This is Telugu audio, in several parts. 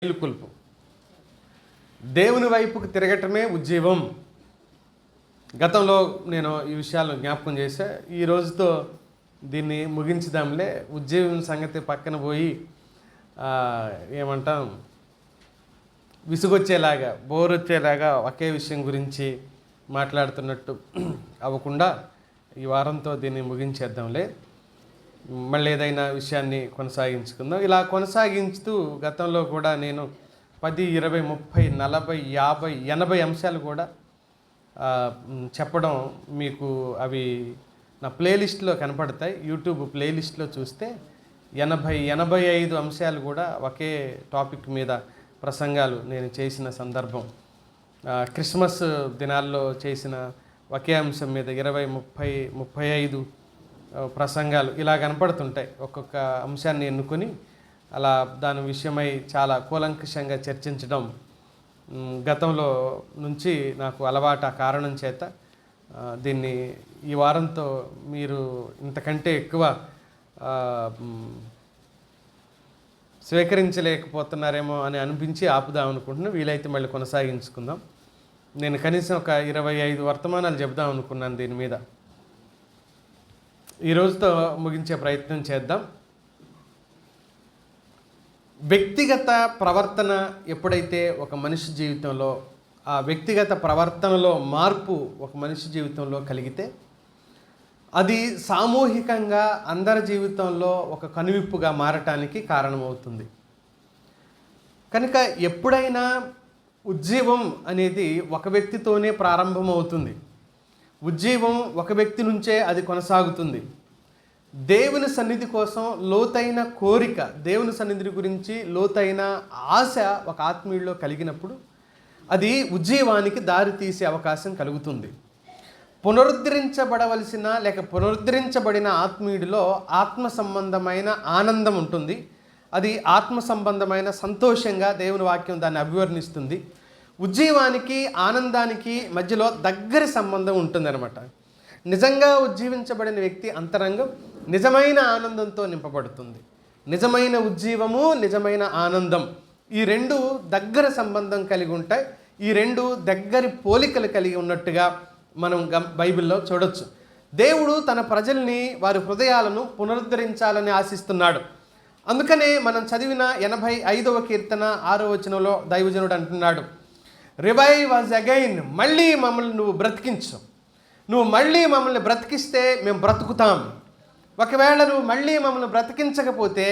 మేలుకొల్పు. దేవుని వైపుకు తిరగటమే ఉజ్జీవం. గతంలో నేను ఈ విషయాలు జ్ఞాపకం చేశా. ఈ రోజుతో దీన్ని ముగించుదాంలే. ఉజ్జీవం సంగతి పక్కన పోయి ఏమంటాం, విసుగొచ్చేలాగా, బోర్ వచ్చేలాగా ఒకే విషయం గురించి మాట్లాడుతున్నట్టు అవ్వకుండా ఈ వారంతో దీన్ని ముగించేద్దాంలే. మళ్ళీ ఏదైనా విషయాన్ని కొనసాగించుకుందాం. ఇలా కొనసాగించుతూ గతంలో కూడా నేను 10, 20, 30, 40, 50, 80 అంశాలు కూడా చెప్పడం మీకు అవి నా ప్లేలిస్ట్లో కనపడతాయి. యూట్యూబ్ ప్లేలిస్ట్లో చూస్తే 85 అంశాలు కూడా ఒకే టాపిక్ మీద ప్రసంగాలు నేను చేసిన సందర్భం. క్రిస్మస్ దినాల్లో చేసిన ఒకే అంశం మీద 20, 30, 35 ప్రసంగాలు ఇలా కనపడుతుంటాయి. ఒక్కొక్క అంశాన్ని ఎన్నుకొని అలా దాని విషయమై చాలా కూలంకషంగా చర్చించడం గతంలో నుంచి నాకు అలవాటు. ఆ కారణం చేత దీన్ని ఈ వారంతో మీరు ఇంతకంటే ఎక్కువ స్వీకరించలేకపోతున్నారేమో అని అనిపించి ఆపుదాం అనుకుంటున్నాను. వీలైతే మళ్ళీ కొనసాగించుకుందాం. నేను కనీసం ఒక 25 వర్తమానాలు చెప్దాం అనుకున్నాను దీని మీద. ఈ రోజుతో ముగించే ప్రయత్నం చేద్దాం. వ్యక్తిగత ప్రవర్తన ఎప్పుడైతే ఒక మనిషి జీవితంలో, ఆ వ్యక్తిగత ప్రవర్తనలో మార్పు ఒక మనిషి జీవితంలో కలిగితే అది సామూహికంగా అందరి జీవితంలో ఒక కనువిప్పుగా మారటానికి కారణమవుతుంది. కనుక ఎప్పుడైనా ఉజ్జీవం అనేది ఒక వ్యక్తితోనే ప్రారంభమవుతుంది. ఉజ్జీవం ఒక వ్యక్తి నుంచే అది కొనసాగుతుంది. దేవుని సన్నిధి కోసం లోతైన కోరిక, దేవుని సన్నిధి గురించి లోతైన ఆశ ఒక ఆత్మీయుల్లో కలిగినప్పుడు అది ఉజ్జీవానికి దారి తీసే అవకాశం కలుగుతుంది. పునరుద్ధరించబడవలసిన లేక పునరుద్ధరించబడిన ఆత్మీయుడిలో ఆత్మ సంబంధమైన ఆనందం ఉంటుంది. అది ఆత్మ సంబంధమైన సంతోషంగా దేవుని వాక్యం దాన్ని అభివర్ణిస్తుంది. ఉజ్జీవానికి ఆనందానికి మధ్యలో దగ్గరి సంబంధం ఉంటుందన్నమాట. నిజంగా ఉజ్జీవించబడిన వ్యక్తి అంతరంగం నిజమైన ఆనందంతో నింపబడుతుంది. నిజమైన ఉజ్జీవము, నిజమైన ఆనందం, ఈ రెండు దగ్గర సంబంధం కలిగి ఉంటాయి. ఈ రెండు దగ్గరి పోలికలు కలిగి ఉన్నట్టుగా మనం బైబిల్లో చూడొచ్చు. దేవుడు తన ప్రజల్ని, వారి హృదయాలను పునరుద్ధరించాలని ఆశిస్తున్నాడు. అందుకనే మనం చదివిన 85వ కీర్తన 6వ వచనంలో దైవజనుడు అంటున్నాడు, రివైవ్ అస్ అగైన్. మళ్ళీ మమ్మల్ని నువ్వు బ్రతికించు. నువ్వు మళ్ళీ మమ్మల్ని బ్రతికిస్తే మేము బ్రతుకుతాం. ఒకవేళ నువ్వు మళ్ళీ మమ్మల్ని బ్రతికించకపోతే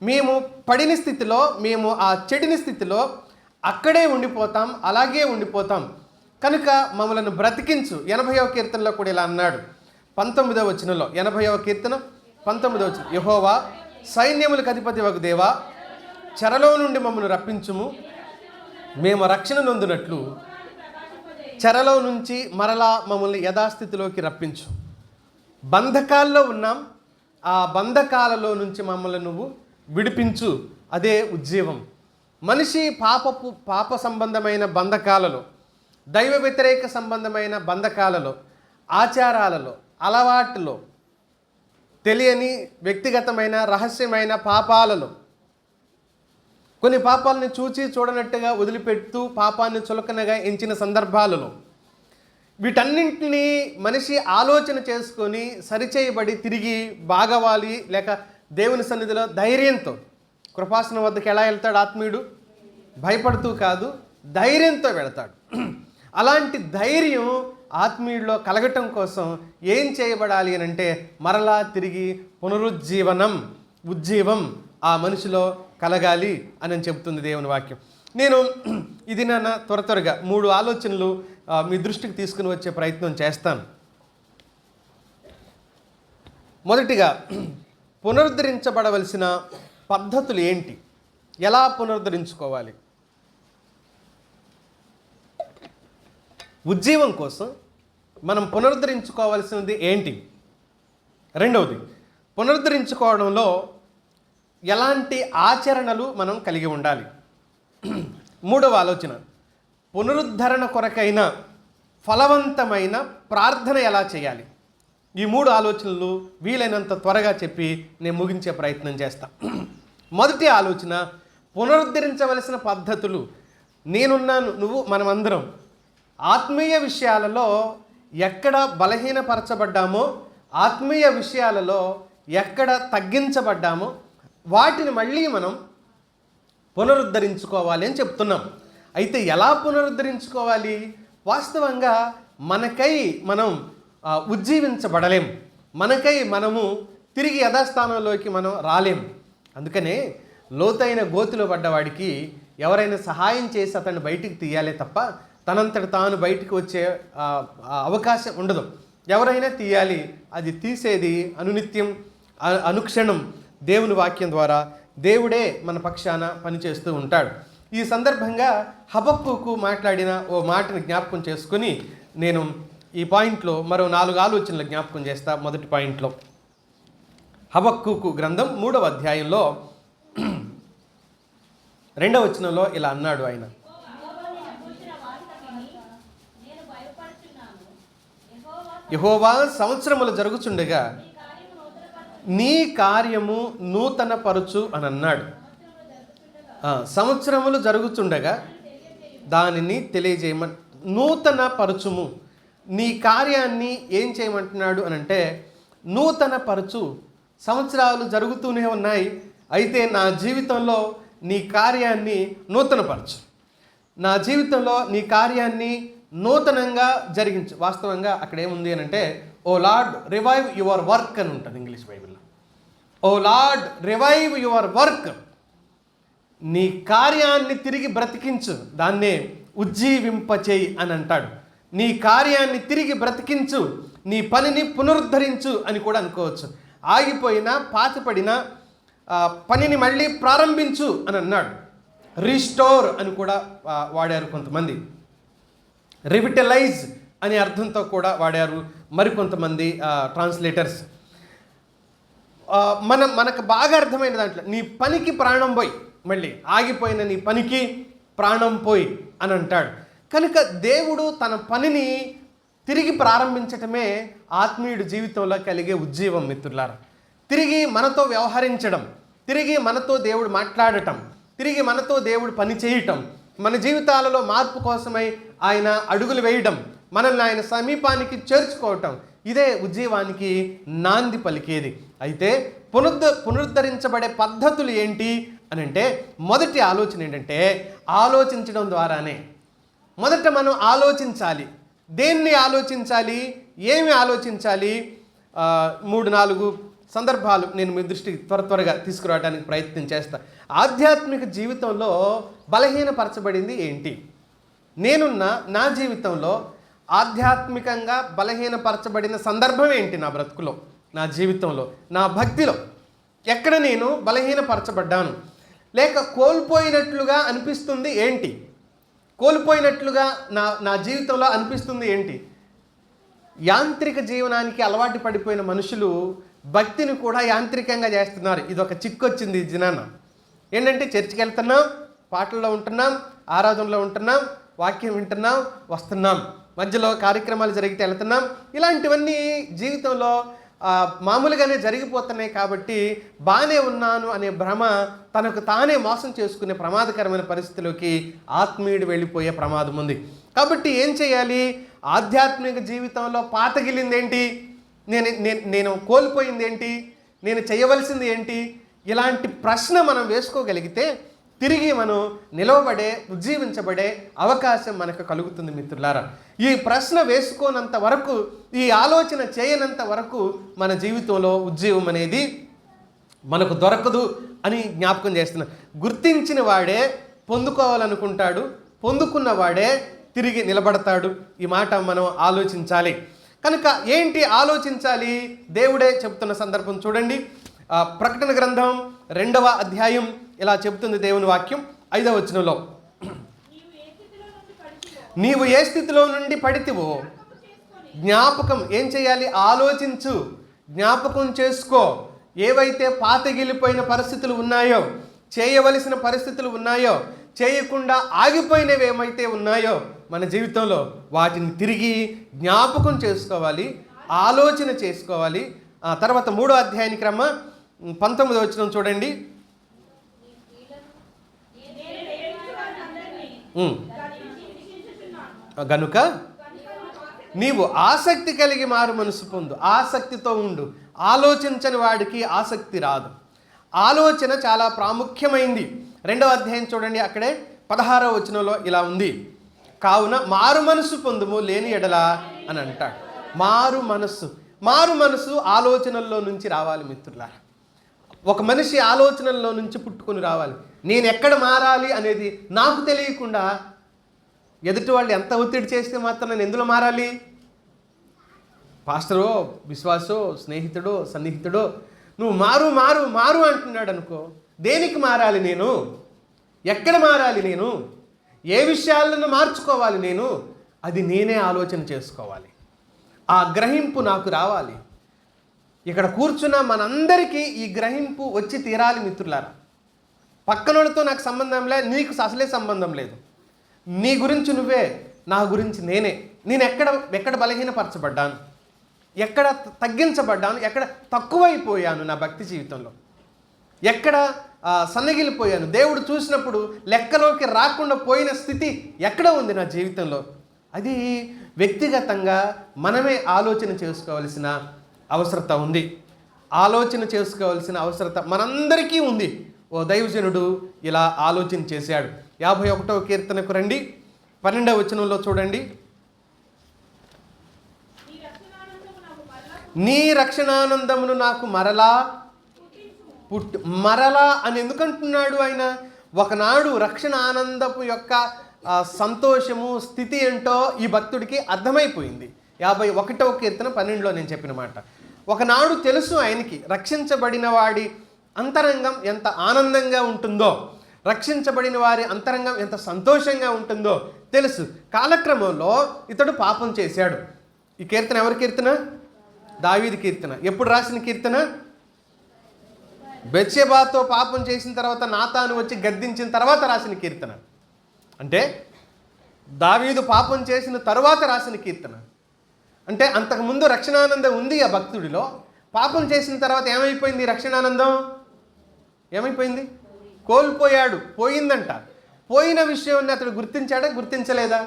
మేము పడిన స్థితిలో, మేము ఆ చెడిన స్థితిలో అక్కడే ఉండిపోతాం, అలాగే ఉండిపోతాం. కనుక మమ్మల్ని బ్రతికించు. 80వ కీర్తనలో కూడా ఇలా అన్నాడు. 19వ వచనంలో, 80వ కీర్తన 19వ వచనం, యెహోవా సైన్యములకు అధిపతివగు దేవా, చెరలో నుండి మమ్మల్ని రప్పించుము. మేము రక్షణ నొందినట్లు చెరలో నుంచి మరలా మమ్మల్ని యథాస్థితిలోకి రప్పించు. బంధకాల్లో ఉన్నాం, ఆ బంధకాలలో నుంచి మమ్మల్ని నువ్వు విడిపించు. అదే ఉజ్జీవం. మనిషి పాప సంబంధమైన బంధకాలలో, దైవ వ్యతిరేక సంబంధమైన బంధకాలలో, ఆచారాలలో, అలవాటులో, తెలియని వ్యక్తిగతమైన రహస్యమైన పాపాలలో, కొన్ని పాపాలని చూడనట్టుగా వదిలిపెడుతూ పాపాన్ని చులకనగా ఎంచిన సందర్భాలలో, వీటన్నింటినీ మనిషి ఆలోచన చేసుకొని సరిచేయబడి తిరిగి బాగవాలి, లేక దేవుని సన్నిధిలో ధైర్యంతో, కృపాసనం వద్దకు ఎలా వెళ్తాడు ఆత్మీయుడు? భయపడుతూ కాదు, ధైర్యంతో వెళతాడు. అలాంటి ధైర్యం ఆత్మీయుల్లో కలగటం కోసం ఏం చేయబడాలి అని అంటే, మరలా తిరిగి పునరుజ్జీవనం, ఉజ్జీవం ఆ మనిషిలో కలగాలి అని చెబుతుంది దేవుని వాక్యం. నేను ఇది నాన్న త్వరగా 3 ఆలోచనలు మీ దృష్టికి తీసుకుని వచ్చే ప్రయత్నం చేస్తాను. మొదటిగా, పునరుద్ధరించబడవలసిన పద్ధతులు ఏంటి? ఎలా పునరుద్ధరించుకోవాలి? ఉజ్జీవం కోసం మనం పునరుద్ధరించుకోవాల్సినది ఏంటి? రెండవది, పునరుద్ధరించుకోవడంలో ఎలాంటి ఆచరణలు మనం కలిగి ఉండాలి? మూడవ ఆలోచన, పునరుద్ధరణ కొరకైన ఫలవంతమైన ప్రార్థన ఎలా చేయాలి? ఈ 3 ఆలోచనలు వీలైనంత త్వరగా చెప్పి నేను ముగించే ప్రయత్నం చేస్తాను. మొదటి ఆలోచన, పునరుద్ధరించవలసిన పద్ధతులు, నేనున్నాను, నువ్వు, మనమందరం ఆత్మీయ విషయాలలో ఎక్కడ బలహీనపరచబడ్డామో, ఆత్మీయ విషయాలలో ఎక్కడ తగ్గించబడ్డామో వాటిని మళ్ళీ మనం పునరుద్ధరించుకోవాలి అని చెప్తున్నాం. అయితే ఎలా పునరుద్ధరించుకోవాలి? వాస్తవంగా మనకై మనం ఉజ్జీవించబడలేం, మనకై మనము తిరిగి యథాస్థానంలోకి మనం రాలేం. అందుకనే లోతైన గోతిలో పడ్డవాడికి ఎవరైనా సహాయం చేసి అతన్ని బయటికి తీయాలే తప్ప తనంతట తాను బయటికి వచ్చే అవకాశం ఉండదు. ఎవరైనా తీయాలి, అది తీసేది అనునిత్యం అనుక్షణం దేవుని వాక్యం ద్వారా దేవుడే మన పక్షాన పనిచేస్తూ ఉంటాడు. ఈ సందర్భంగా హబక్కూకు మాట్లాడిన ఓ మాటను జ్ఞాపకం చేసుకుని నేను ఈ పాయింట్లో మరో 4 ఆలోచనలు జ్ఞాపకం చేస్తా. మొదటి పాయింట్లో హబక్కూకు గ్రంథం 3వ అధ్యాయంలో 2వ వచనంలో ఇలా అన్నాడు ఆయన, యెహోవా సంవత్సరములు జరుగుచుండగా నీ కార్యము నూతన పరుచు అని అన్నాడు. సంవత్సరములు జరుగుతుండగా దానిని తెలియజేయమ, నూతన పరుచుము, నీ కార్యాన్ని ఏం చేయమంటున్నాడు అని అంటే నూతన పరుచు. సంవత్సరాలు జరుగుతూనే ఉన్నాయి, అయితే నా జీవితంలో నీ కార్యాన్ని నూతనపరచు, నా జీవితంలో నీ కార్యాన్ని నూతనంగా జరిగించు. వాస్తవంగా అక్కడ ఏముంది అని అంటే ఓ లార్డ్ రివైవ్ యువర్ వర్క్ అని ఉంటుంది ఇంగ్లీష్ బైబిల్లో. ఓ లార్డ్ రివైవ్ యువర్ వర్క్, నీ కార్యాన్ని తిరిగి బ్రతికించు, దాన్నే ఉజ్జీవింపచేయి అని అంటాడు. నీ కార్యాన్ని తిరిగి బ్రతికించు, నీ పనిని పునరుద్ధరించు అని కూడా అనుకోవచ్చు. ఆగిపోయిన పాతిపడిన పనిని మళ్ళీ ప్రారంభించు అని అన్నాడు. రీస్టోర్ అని కూడా వాడారు కొంతమంది, రివిటలైజ్ అనే అర్థంతో కూడా వాడారు మరికొంతమంది ట్రాన్స్లేటర్స్. మనకు బాగా అర్థమైన దాంట్లో నీ పనికి ప్రాణం పోయి, మళ్ళీ ఆగిపోయిన నీ పనికి ప్రాణం పోయి అని అంటాడు. కనుక దేవుడు తన పనిని తిరిగి ప్రారంభించటమే ఆత్మీయుడి జీవితంలో కలిగే ఉజ్జీవం మిత్రులారా. తిరిగి మనతో వ్యవహరించడం, తిరిగి మనతో దేవుడు మాట్లాడటం, తిరిగి మనతో దేవుడు పని చేయటం, మన జీవితాలలో మార్పు కోసమై ఆయన అడుగులు వేయడం, మనల్ని ఆయన సమీపానికి చేర్చుకోవటం, ఇదే ఉజ్జీవానికి నాంది పలికేది. అయితే పునరుద్ధరించబడే పద్ధతులు ఏంటి అని అంటే మొదటి ఆలోచన ఏంటంటే ఆలోచించడం ద్వారానే. మొదట మనం ఆలోచించాలి. దేన్ని ఆలోచించాలి, ఏమి ఆలోచించాలి? 3-4 సందర్భాలు నేను మీ దృష్టికి త్వరగా తీసుకురావడానికి ప్రయత్నం చేస్తా. ఆధ్యాత్మిక జీవితంలో బలహీనపరచబడింది ఏంటి? నా జీవితంలో ఆధ్యాత్మికంగా బలహీనపరచబడిన సందర్భం ఏంటి? నా బ్రతుకులో, నా జీవితంలో, నా భక్తిలో ఎక్కడ నేను బలహీనపరచబడ్డాను? లేక కోల్పోయినట్లుగా అనిపిస్తుంది ఏంటి? కోల్పోయినట్లుగా నా జీవితంలో అనిపిస్తుంది ఏంటి? యాంత్రిక జీవనానికి అలవాటు పడిపోయిన మనుషులు భక్తిని కూడా యాంత్రికంగా చేస్తున్నారు. ఇది ఒక చిక్కు వచ్చింది ఈ దినాన. ఏంటంటే చర్చికి వెళ్తున్నాం, పాటల్లో ఉంటున్నాం, ఆరాధనలో ఉంటున్నాం, వాక్యం వింటున్నాం, వస్తున్నాం, మధ్యలో కార్యక్రమాలు జరిగితే వెళ్తున్నాం. ఇలాంటివన్నీ జీవితంలో మామూలుగానే జరిగిపోతున్నాయి. కాబట్టి బాగానే ఉన్నాను అనే భ్రమ తనకు తానే మోసం చేసుకునే ప్రమాదకరమైన పరిస్థితిలోకి ఆత్మీయుడు వెళ్ళిపోయే ప్రమాదం ఉంది. కాబట్టి ఏం చేయాలి? ఆధ్యాత్మిక జీవితంలో పాతగిలింది ఏంటి, నేను కోల్పోయింది ఏంటి, నేను చేయవలసింది ఏంటి, ఇలాంటి ప్రశ్న మనం వేసుకోగలిగితే తిరిగి మనం నిలవబడే, ఉజ్జీవించబడే అవకాశం మనకు కలుగుతుంది మిత్రులారా. ఈ ప్రశ్న వేసుకోనంత వరకు, ఈ ఆలోచన చేయనంత వరకు మన జీవితంలో ఉజ్జీవం అనేది మనకు దొరకదు అని జ్ఞాపకం చేస్తున్నాను. గుర్తించిన వాడే పొందుకోవాలనుకుంటాడు, పొందుకున్న వాడే తిరిగి నిలబడతాడు. ఈ మాట మనం ఆలోచించాలి. కనుక ఏంటి ఆలోచించాలి? దేవుడే చెప్తున్న సందర్భం చూడండి. ప్రకటన గ్రంథం 2వ అధ్యాయం ఇలా చెబుతుంది దేవుని వాక్యం 5వ వచనంలో, నీవు ఏ స్థితిలో నుండి పడితివో జ్ఞాపకం ఏం చేయాలి? ఆలోచించు, జ్ఞాపకం చేసుకో. ఏవైతే పాతగిలిపోయిన పరిస్థితులు ఉన్నాయో, చేయవలసిన పరిస్థితులు ఉన్నాయో, చేయకుండా ఆగిపోయినవి ఏమైతే ఉన్నాయో మన జీవితంలో వాటిని తిరిగి జ్ఞాపకం చేసుకోవాలి, ఆలోచన చేసుకోవాలి. తర్వాత 3వ అధ్యాయానికి రమ్మ 19వ వచనం చూడండి. ఉమ్. గనుక నీవు ఆసక్తి కలిగి మారు మనసు పొందు. ఆసక్తితో ఉండు. ఆలోచించని వాడికి ఆసక్తి రాదు. ఆలోచన చాలా ప్రాముఖ్యమైంది. 2వ అధ్యాయం చూడండి, అక్కడే 16వ వచనంలో ఇలా ఉంది, కావున మారు మనసు పొందుము లేని ఎడల అని అంటాడు. మారు మనసు ఆలోచనల్లో నుంచి రావాలి మిత్రులారా. ఒక మనిషి ఆలోచనల్లో నుంచి పుట్టుకొని రావాలి. నేను ఎక్కడ మారాలి అనేది నాకు తెలియకుండా ఎదుటి వాళ్ళు ఎంత ఒత్తిడి చేస్తే మాత్రం నేను ఎందులో మారాలి? పాస్టరో, విశ్వాసో, స్నేహితుడో, సన్నిహితుడో నువ్వు మారు మారు మారు అంటున్నాడు అనుకో, దేనికి మారాలి నేను? ఎక్కడ మారాలి నేను? ఏ విషయాలను మార్చుకోవాలి నేను? అది నేనే ఆలోచన చేసుకోవాలి. ఆ గ్రహింపు నాకు రావాలి. ఇక్కడ కూర్చున్న మనందరికీ ఈ గ్రహింపు వచ్చి తీరాలి మిత్రులారా. పక్కనోడితో నాకు సంబంధం లేదు, నీకు అసలే సంబంధం లేదు. నీ గురించి నువ్వే, నా గురించి నేనే. నేను ఎక్కడ బలహీనపరచబడ్డాను, ఎక్కడ తగ్గించబడ్డాను, ఎక్కడ తక్కువైపోయాను నా భక్తి జీవితంలో, ఎక్కడ సన్నగిలిపోయాను, దేవుడు చూసినప్పుడు లెక్కలోకి రాకుండా పోయిన స్థితి ఎక్కడ ఉంది నా జీవితంలో, అది వ్యక్తిగతంగా మనమే ఆలోచన చేసుకోవాల్సిన అవసరత ఉంది. ఆలోచన చేసుకోవాల్సిన అవసరత మనందరికీ ఉంది. ఓ దైవజనుడు ఇలా ఆలోచన చేశాడు. 51వ కీర్తనకు రండి, 12వ వచనంలో చూడండి. నీ రక్షణానందమును నాకు మరలా మరలా అని ఎందుకంటున్నాడు ఆయన? ఒకనాడు రక్షణ ఆనందపు యొక్క సంతోషము స్థితి ఏంటో ఈ భక్తుడికి అర్థమైపోయింది. 51వ కీర్తన 12లో నేను చెప్పిన మాట. ఒకనాడు తెలుసు ఆయనకి రక్షించబడిన వాడి అంతరంగం ఎంత ఆనందంగా ఉంటుందో, రక్షించబడిన వారి అంతరంగం ఎంత సంతోషంగా ఉంటుందో తెలుసు. కాలక్రమంలో ఇతడు పాపం చేశాడు. ఈ కీర్తన ఎవరి కీర్తన? దావీదు కీర్తన. ఎప్పుడు రాసిన కీర్తన? బెత్షెబాతో పాపం చేసిన తర్వాత నాతాను వచ్చి గద్దించిన తర్వాత రాసిన కీర్తన. అంటే దావీదు పాపం చేసిన తరువాత రాసిన కీర్తన. అంటే అంతకుముందు రక్షణానందం ఉంది ఆ భక్తుడిలో. పాపం చేసిన తర్వాత ఏమైపోయింది? రక్షణానందం ఏమైపోయింది? కోల్పోయాడు, పోయిందంట. పోయిన విషయాన్ని అతడు గుర్తించాడా? గుర్తించలేదా?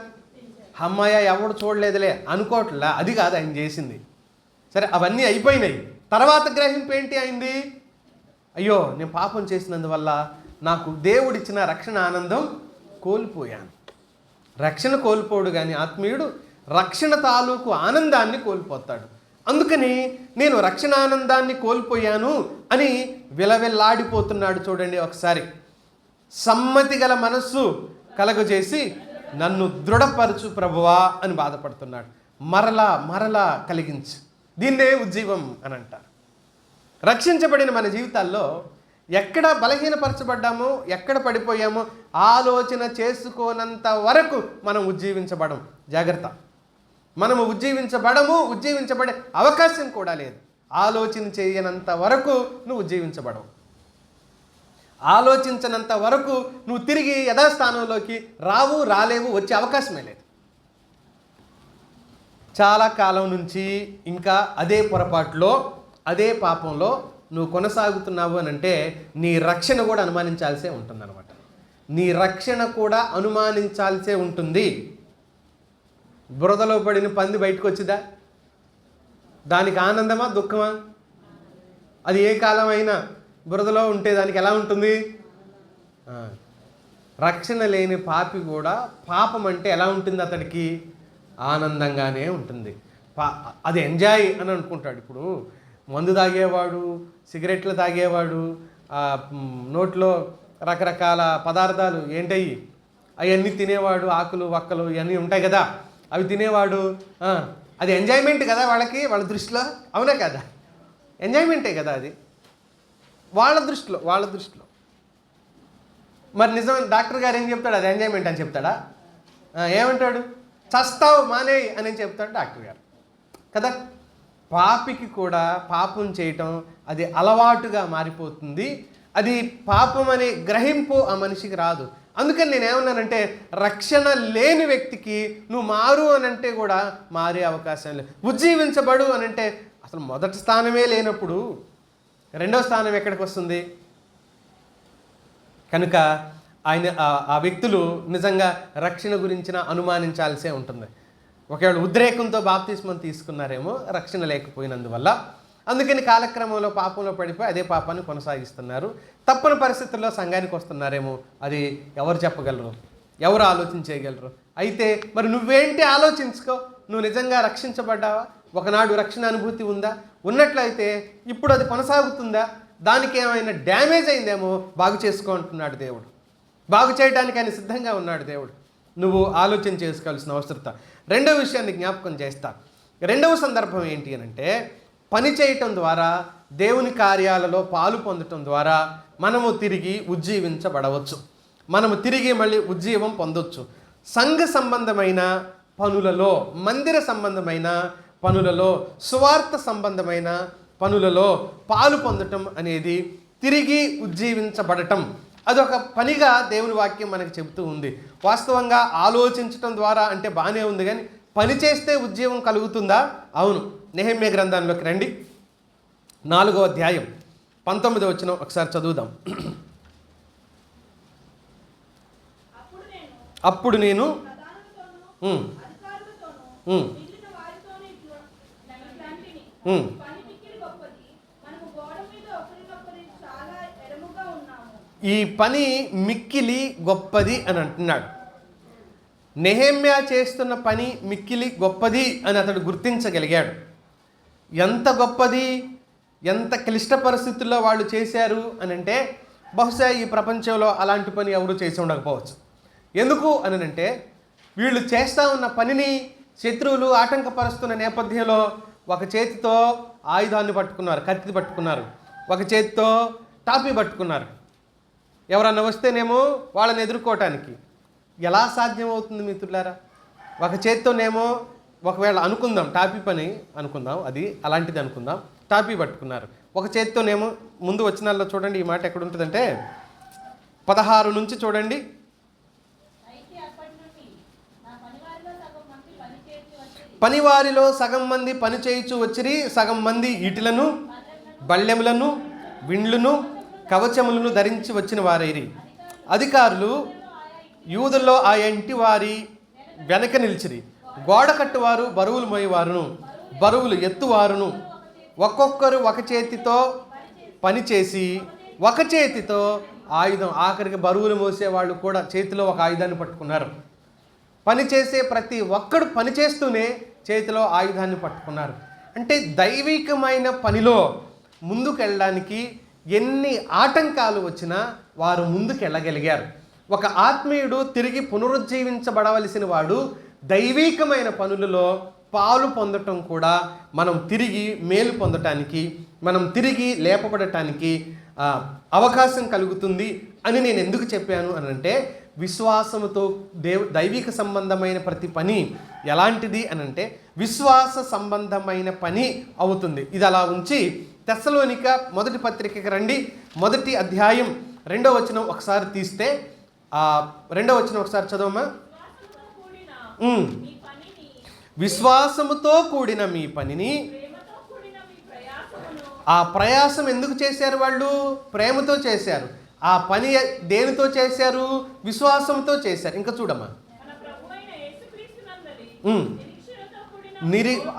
అమ్మాయ ఎవడు చూడలేదులే అనుకోవట్లా, అది కాదు ఆయన చేసింది. సరే, అవన్నీ అయిపోయినాయి. తర్వాత గ్రహింపు ఏంటి అయింది? అయ్యో, నేను పాపం చేసినందువల్ల నాకు దేవుడిచ్చిన రక్షణ ఆనందం కోల్పోయాను. రక్షణ కోల్పోడు కానీ ఆత్మీయుడు రక్షణ తాలూకు ఆనందాన్ని కోల్పోతాడు. అందుకని నేను రక్షణ ఆనందాన్ని కోల్పోయాను అని విలవిల్లాడిపోతున్నాడు. చూడండి ఒకసారి. సమ్మతి గల మనస్సు కలగజేసి నన్ను దృఢపరచు ప్రభువా అని బాధపడుతున్నాడు. మరలా కలిగించు. దీన్నే ఉజ్జీవం అని అంటారు. రక్షించబడిన మన జీవితాల్లో ఎక్కడ బలహీనపరచబడ్డామో, ఎక్కడ పడిపోయామో ఆలోచన చేసుకోనంత వరకు మనం ఉజ్జీవించబడము. జాగ్రత్త. మనము ఉజ్జీవించబడే అవకాశం కూడా లేదు. ఆలోచన చేయనంత వరకు నువ్వు ఉజ్జీవించబడవు. ఆలోచించనంత వరకు నువ్వు తిరిగి యథాస్థానంలోకి రాలేవు, వచ్చే అవకాశమే లేదు. చాలా కాలం నుంచి ఇంకా అదే పొరపాటులో, అదే పాపంలో నువ్వు కొనసాగుతున్నావు అని అంటే నీ రక్షణ కూడా అనుమానించాల్సే ఉంటుందన్నమాట. నీ రక్షణ కూడా అనుమానించాల్సే ఉంటుంది. బురదలో పడిన పంది బయటకు వచ్చిందా? దానికి ఆనందమా, దుఃఖమా? అది ఏ కాలమైనా బురదలో ఉంటే దానికి ఎలా ఉంటుంది? రక్షణ లేని పాపి కూడా పాపం అంటే ఎలా ఉంటుంది? అతడికి ఆనందంగానే ఉంటుంది. అది ఎంజాయ్ అని అనుకుంటాడు. ఇప్పుడు మందు తాగేవాడు, సిగరెట్లు తాగేవాడు, నోట్లో రకరకాల పదార్థాలు ఏంటయ్యి అవన్నీ తినేవాడు, ఆకులు వక్కలు ఇవన్నీ ఉంటాయి కదా, అవి తినేవాడు. అది ఎంజాయ్మెంట్ కదా వాళ్ళకి, వాళ్ళ దృష్టిలో. అవునా కదా? ఎంజాయ్మెంటే కదా అది వాళ్ళ దృష్టిలో. మరి నిజమైన డాక్టర్ గారు ఏం చెప్తాడు? అది ఎంజాయ్మెంట్ అని చెప్తాడా? ఏమంటాడు? చస్తావు మానేయి అని చెప్తాడు డాక్టర్ గారు కదా. పాపికి కూడా పాపం చేయటం అది అలవాటుగా మారిపోతుంది. అది పాపం అనే గ్రహింపు ఆ మనిషికి రాదు. అందుకని నేను ఏమన్నానంటే, రక్షణ లేని వ్యక్తికి నువ్వు మారు అనంటే కూడా మారే అవకాశం లేదు. ఉజ్జీవించబడు అనంటే అసలు మొదటి స్థానమే లేనప్పుడు రెండవ స్థానం ఎక్కడికి వస్తుంది? కనుక ఆ వ్యక్తులు నిజంగా రక్షణ గురించిన అనుమానించాల్సే ఉంటుంది. ఒకవేళ ఉద్రేకంతో బాప్తిస్మం తీసుకున్నారేమో రక్షణ లేకపోయినందువల్ల. అందుకని కాలక్రమంలో పాపంలో పడిపోయి అదే పాపాన్ని కొనసాగిస్తున్నారు. తప్పని పరిస్థితుల్లో సంఘానికి వస్తున్నారేమో అది ఎవరు చెప్పగలరు, ఎవరు ఆలోచించేయగలరు? అయితే మరి నువ్వేంటి ఆలోచించుకో. నువ్వు నిజంగా రక్షించబడ్డావా? ఒకనాడు రక్షణ అనుభూతి ఉందా? ఉన్నట్లయితే ఇప్పుడు అది కొనసాగుతుందా? దానికి ఏమైనా డ్యామేజ్ అయిందేమో బాగు చేసుకో అంటున్నాడు దేవుడు. బాగు చేయడానికి ఆయన సిద్ధంగా ఉన్నాడు దేవుడు. నువ్వు ఆలోచన చేసుకోవాల్సిన అవసరత. రెండవ విషయాన్ని జ్ఞాపకం చేస్తా. రెండవ సందర్భం ఏంటి అనంటే, పని చేయటం ద్వారా దేవుని కార్యాలలో పాలు పొందటం ద్వారా మనము తిరిగి ఉజ్జీవించబడవచ్చు. మనము తిరిగి మళ్ళీ ఉజ్జీవం పొందొచ్చు. సంఘ సంబంధమైన పనులలో, మందిర సంబంధమైన పనులలో, సువార్త సంబంధమైన పనులలో పాలు పొందటం అనేది తిరిగి ఉజ్జీవించబడటం. అదొక పనిగా దేవుని వాక్యం మనకు చెబుతూ ఉంది. వాస్తవంగా ఆలోచించటం ద్వారా అంటే బాగానే ఉంది, కానీ పని చేస్తే ఉజ్జీవం కలుగుతుందా? అవును. నెహెమ్యా గ్రంథంలోకి రండి. 4వ అధ్యాయం 19వ వచనం ఒకసారి చదువుదాం. అప్పుడు నేను ఈ పని మిక్కిలి గొప్పది అని అంటున్నాడు. నెహెమ్యా చేస్తున్న పని మిక్కిలి గొప్పది అని అతడు గుర్తించగలిగాడు. ఎంత గొప్పది, ఎంత క్లిష్ట పరిస్థితుల్లో వాళ్ళు చేశారు అని అంటే బహుశా ఈ ప్రపంచంలో అలాంటి పని ఎవరు చేసి ఉండకపోవచ్చు. ఎందుకు అని అంటే వీళ్ళు చేస్తూ ఉన్న పనిని శత్రువులు ఆటంకపరుస్తున్న నేపథ్యంలో ఒక చేతితో ఆయుధాన్ని పట్టుకున్నారు, కత్తి పట్టుకున్నారు, ఒక చేతితో టాపీ పట్టుకున్నారు. ఎవరన్నా వస్తేనేమో వాళ్ళని ఎదుర్కోవటానికి ఎలా సాధ్యమవుతుంది మిత్రులారా? ఒక చేత్తోనేమో ఒకవేళ అనుకుందాం, టాపీ పని అనుకుందాం, అది అలాంటిది అనుకుందాం, టాపీ పట్టుకున్నారు. ఒక చేత్తోనేమో ముందు వచనాల్లో చూడండి ఈ మాట ఎక్కడ ఉంటుందంటే 16 నుంచి చూడండి. పనివారిలో సగం మంది పని చేయుచు వచ్చిరి, సగం మంది ఈటెలను, బళ్ళెములను, విండ్లను, కవచములను ధరించి వచ్చిన వారైరి. అధికారులు యూదుల్లో ఆ ఇంటి వారి వెనక నిలిచిరి. గోడ కట్టువారు బరువులు మోయేవారును, బరువులు ఎత్తువారును ఒక్కొక్కరు ఒక చేతితో పని చేసి ఒక చేతితో ఆయుధం, ఆఖరికి బరువులు మోసేవాళ్ళు కూడా చేతిలో ఒక ఆయుధాన్ని పట్టుకున్నారు. పని చేసే ప్రతి ఒక్కడు పని చేస్తూనే చేతిలో ఆయుధాన్ని పట్టుకున్నారు. అంటే దైవికమైన పనిలో ముందుకెళ్ళడానికి ఎన్ని ఆటంకాలు వచ్చినా వారు ముందుకెళ్ళగలిగారు. ఒక ఆత్మీయుడు తిరిగి పునరుజ్జీవించబడవలసిన వాడు దైవికమైన పనులలో పాలు పొందటం కూడా మనం తిరిగి మేలు పొందటానికి, మనం తిరిగి లేపబడటానికి అవకాశం కలుగుతుంది అని నేను ఎందుకు చెప్పాను అని అంటే, విశ్వాసముతో దైవిక సంబంధమైన ప్రతి పని ఎలాంటిది అని అంటే విశ్వాస సంబంధమైన పని అవుతుంది. ఇది అలా ఉంచి తెస్సలోనిక మొదటి పత్రికకి రండి. 1వ అధ్యాయం 2వ వచనం ఒకసారి తీస్తే, 2వ వచనం ఒకసారి చదవమ్మా. విశ్వాసముతో కూడిన మీ పనిని, ఆ ప్రయాసం ఎందుకు చేశారు? వాళ్ళు ప్రేమతో చేశారు. ఆ పని దేనితో చేశారు? విశ్వాసంతో చేశారు. ఇంకా చూడమ్మా,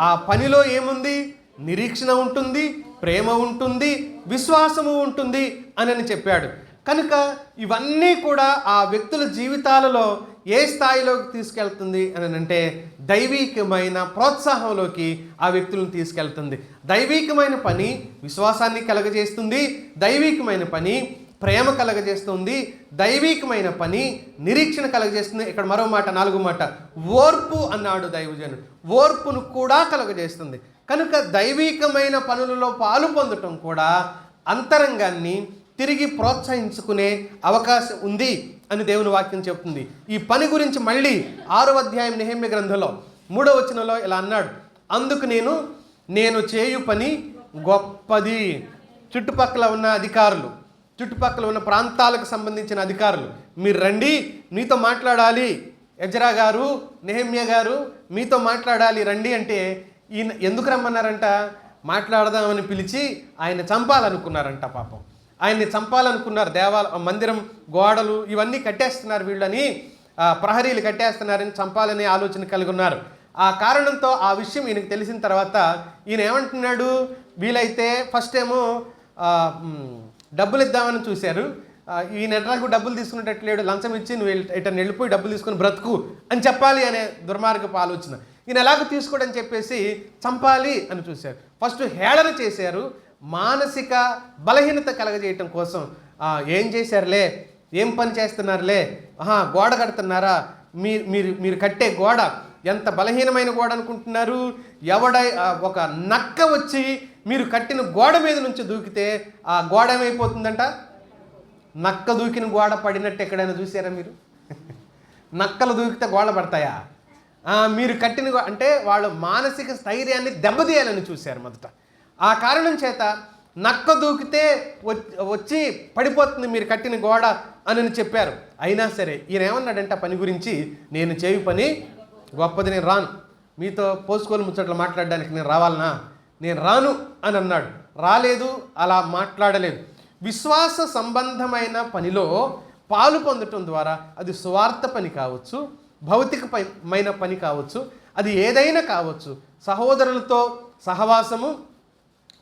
ఆ పనిలో ఏముంది? నిరీక్షణ ఉంటుంది, ప్రేమ ఉంటుంది, విశ్వాసము ఉంటుంది అని చెప్పాడు. కనుక ఇవన్నీ కూడా ఆ వ్యక్తుల జీవితాలలో ఏ స్థాయిలోకి తీసుకెళ్తుంది అని అంటే దైవికమైన ప్రోత్సాహంలోకి ఆ వ్యక్తులను తీసుకెళ్తుంది. దైవికమైన పని విశ్వాసాన్ని కలగజేస్తుంది, దైవికమైన పని ప్రేమ కలగజేస్తుంది, దైవికమైన పని నిరీక్షణ కలగజేస్తుంది. ఇక్కడ మరో మాట, 4వ మాట, ఓర్పు అన్నాడు దైవజనుడు. ఓర్పును కూడా కలగజేస్తుంది. కనుక దైవికమైన పనులలో పాలు పొందటం కూడా అంతరంగాన్ని తిరిగి ప్రోత్సహించుకునే అవకాశం ఉంది అని దేవుని వాక్యం చెప్తుంది. ఈ పని గురించి మళ్ళీ 6వ అధ్యాయం నెహెమ్యా గ్రంథంలో 3వ వచనంలో ఇలా అన్నాడు, అందుకు నేను చేయు పని గొప్పది. చుట్టుపక్కల ఉన్న అధికారులు, చుట్టుపక్కల ఉన్న ప్రాంతాలకు సంబంధించిన అధికారులు, మీరు రండి, మీతో మాట్లాడాలి, ఎజ్రా గారు, నెహెమ్యా గారు మీతో మాట్లాడాలి రండి అంటే ఈయన ఎందుకు రమ్మన్నారంట? మాట్లాడదామని పిలిచి ఆయన చంపాలనుకున్నారంట. పాపం ఆయన్ని చంపాలనుకున్నారు. మందిరం గోడలు ఇవన్నీ కట్టేస్తున్నారు వీళ్ళని, ప్రహరీలు కట్టేస్తున్నారని చంపాలనే ఆలోచన కలిగి ఉన్నారు. ఆ కారణంతో ఆ విషయం ఈయనకు తెలిసిన తర్వాత ఈయన ఏమంటున్నాడు, వీలైతే ఫస్ట్ ఏమో డబ్బులు ఇద్దామని చూశారు. ఈయన ఎట్లాగూ డబ్బులు తీసుకునేటట్లేడు, లంచం ఇచ్చి నువ్వు ఇటని వెళ్ళిపోయి డబ్బులు తీసుకొని బ్రతుకు అని చెప్పాలి అనే దుర్మార్గపు ఆలోచన. ఈయన ఎలాగో తీసుకోడని చెప్పేసి చంపాలి అని చూశారు. ఫస్ట్ హేళన చేశారు, మానసిక బలహీనత కలగజేయటం కోసం. ఏం చేశారులే, ఏం పని చేస్తున్నారులే, గోడ కడుతున్నారా, మీరు కట్టే గోడ ఎంత బలహీనమైన గోడ అనుకుంటున్నారు, ఒక నక్క వచ్చి మీరు కట్టిన గోడ మీద నుంచి దూకితే ఆ గోడ ఏమైపోతుందంట, నక్క దూకిన గోడ పడినట్టు ఎక్కడైనా చూసారా మీరు? నక్కలు దూకితే గోడ పడతాయా? మీరు కట్టిన అంటే వాళ్ళు మానసిక స్థైర్యాన్ని దెబ్బతీయాలని చూశారు మొదట. ఆ కారణం చేత నక్క దూకితే వచ్చి పడిపోతుంది మీరు కట్టిన గోడ అని చెప్పారు. అయినా సరే ఈయన ఏమన్నాడంటే ఆ పని గురించి, నేను చేయు పని గొప్పది, నేను రాను, మీతో పోసుకోలు ముచ్చట్లు మాట్లాడడానికి నేను రావాలనా, నేను రాను అని అన్నాడు. రాలేదు, అలా మాట్లాడలేదు. విశ్వాస సంబంధమైన పనిలో పాలు పొందటం ద్వారా అది స్వార్థ పని కావచ్చు, భౌతికమైన పని కావచ్చు, అది ఏదైనా కావచ్చు, సహోదరులతో సహవాసము,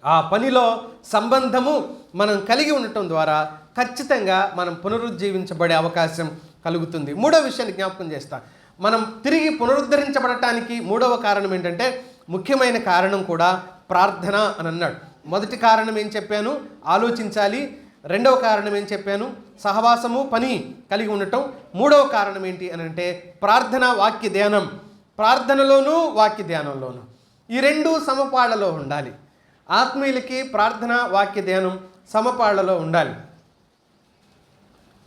ఆ పనిలో సంబంధము మనం కలిగి ఉండటం ద్వారా ఖచ్చితంగా మనం పునరుజ్జీవించబడే అవకాశం కలుగుతుంది. మూడో విషయాన్ని జ్ఞాపకం చేస్తా. మనం తిరిగి పునరుద్ధరించబడటానికి మూడవ కారణం ఏంటంటే, ముఖ్యమైన కారణం కూడా ప్రార్థన అని అన్నాడు. మొదటి కారణం ఏం చెప్పాను, ఆలోచించాలి. రెండవ కారణం ఏం చెప్పాను, సహవాసము, పని కలిగి ఉండటం. మూడవ కారణం ఏంటి అని అంటే ప్రార్థన, వాక్య ధ్యానం. ప్రార్థనలోనూ వాక్య ధ్యానంలోనూ ఈ రెండు సమపాళ్లలో ఉండాలి. ఆత్మీయులకి ప్రార్థన, వాక్య ధ్యానం సమపాళ్లలో ఉండాలి.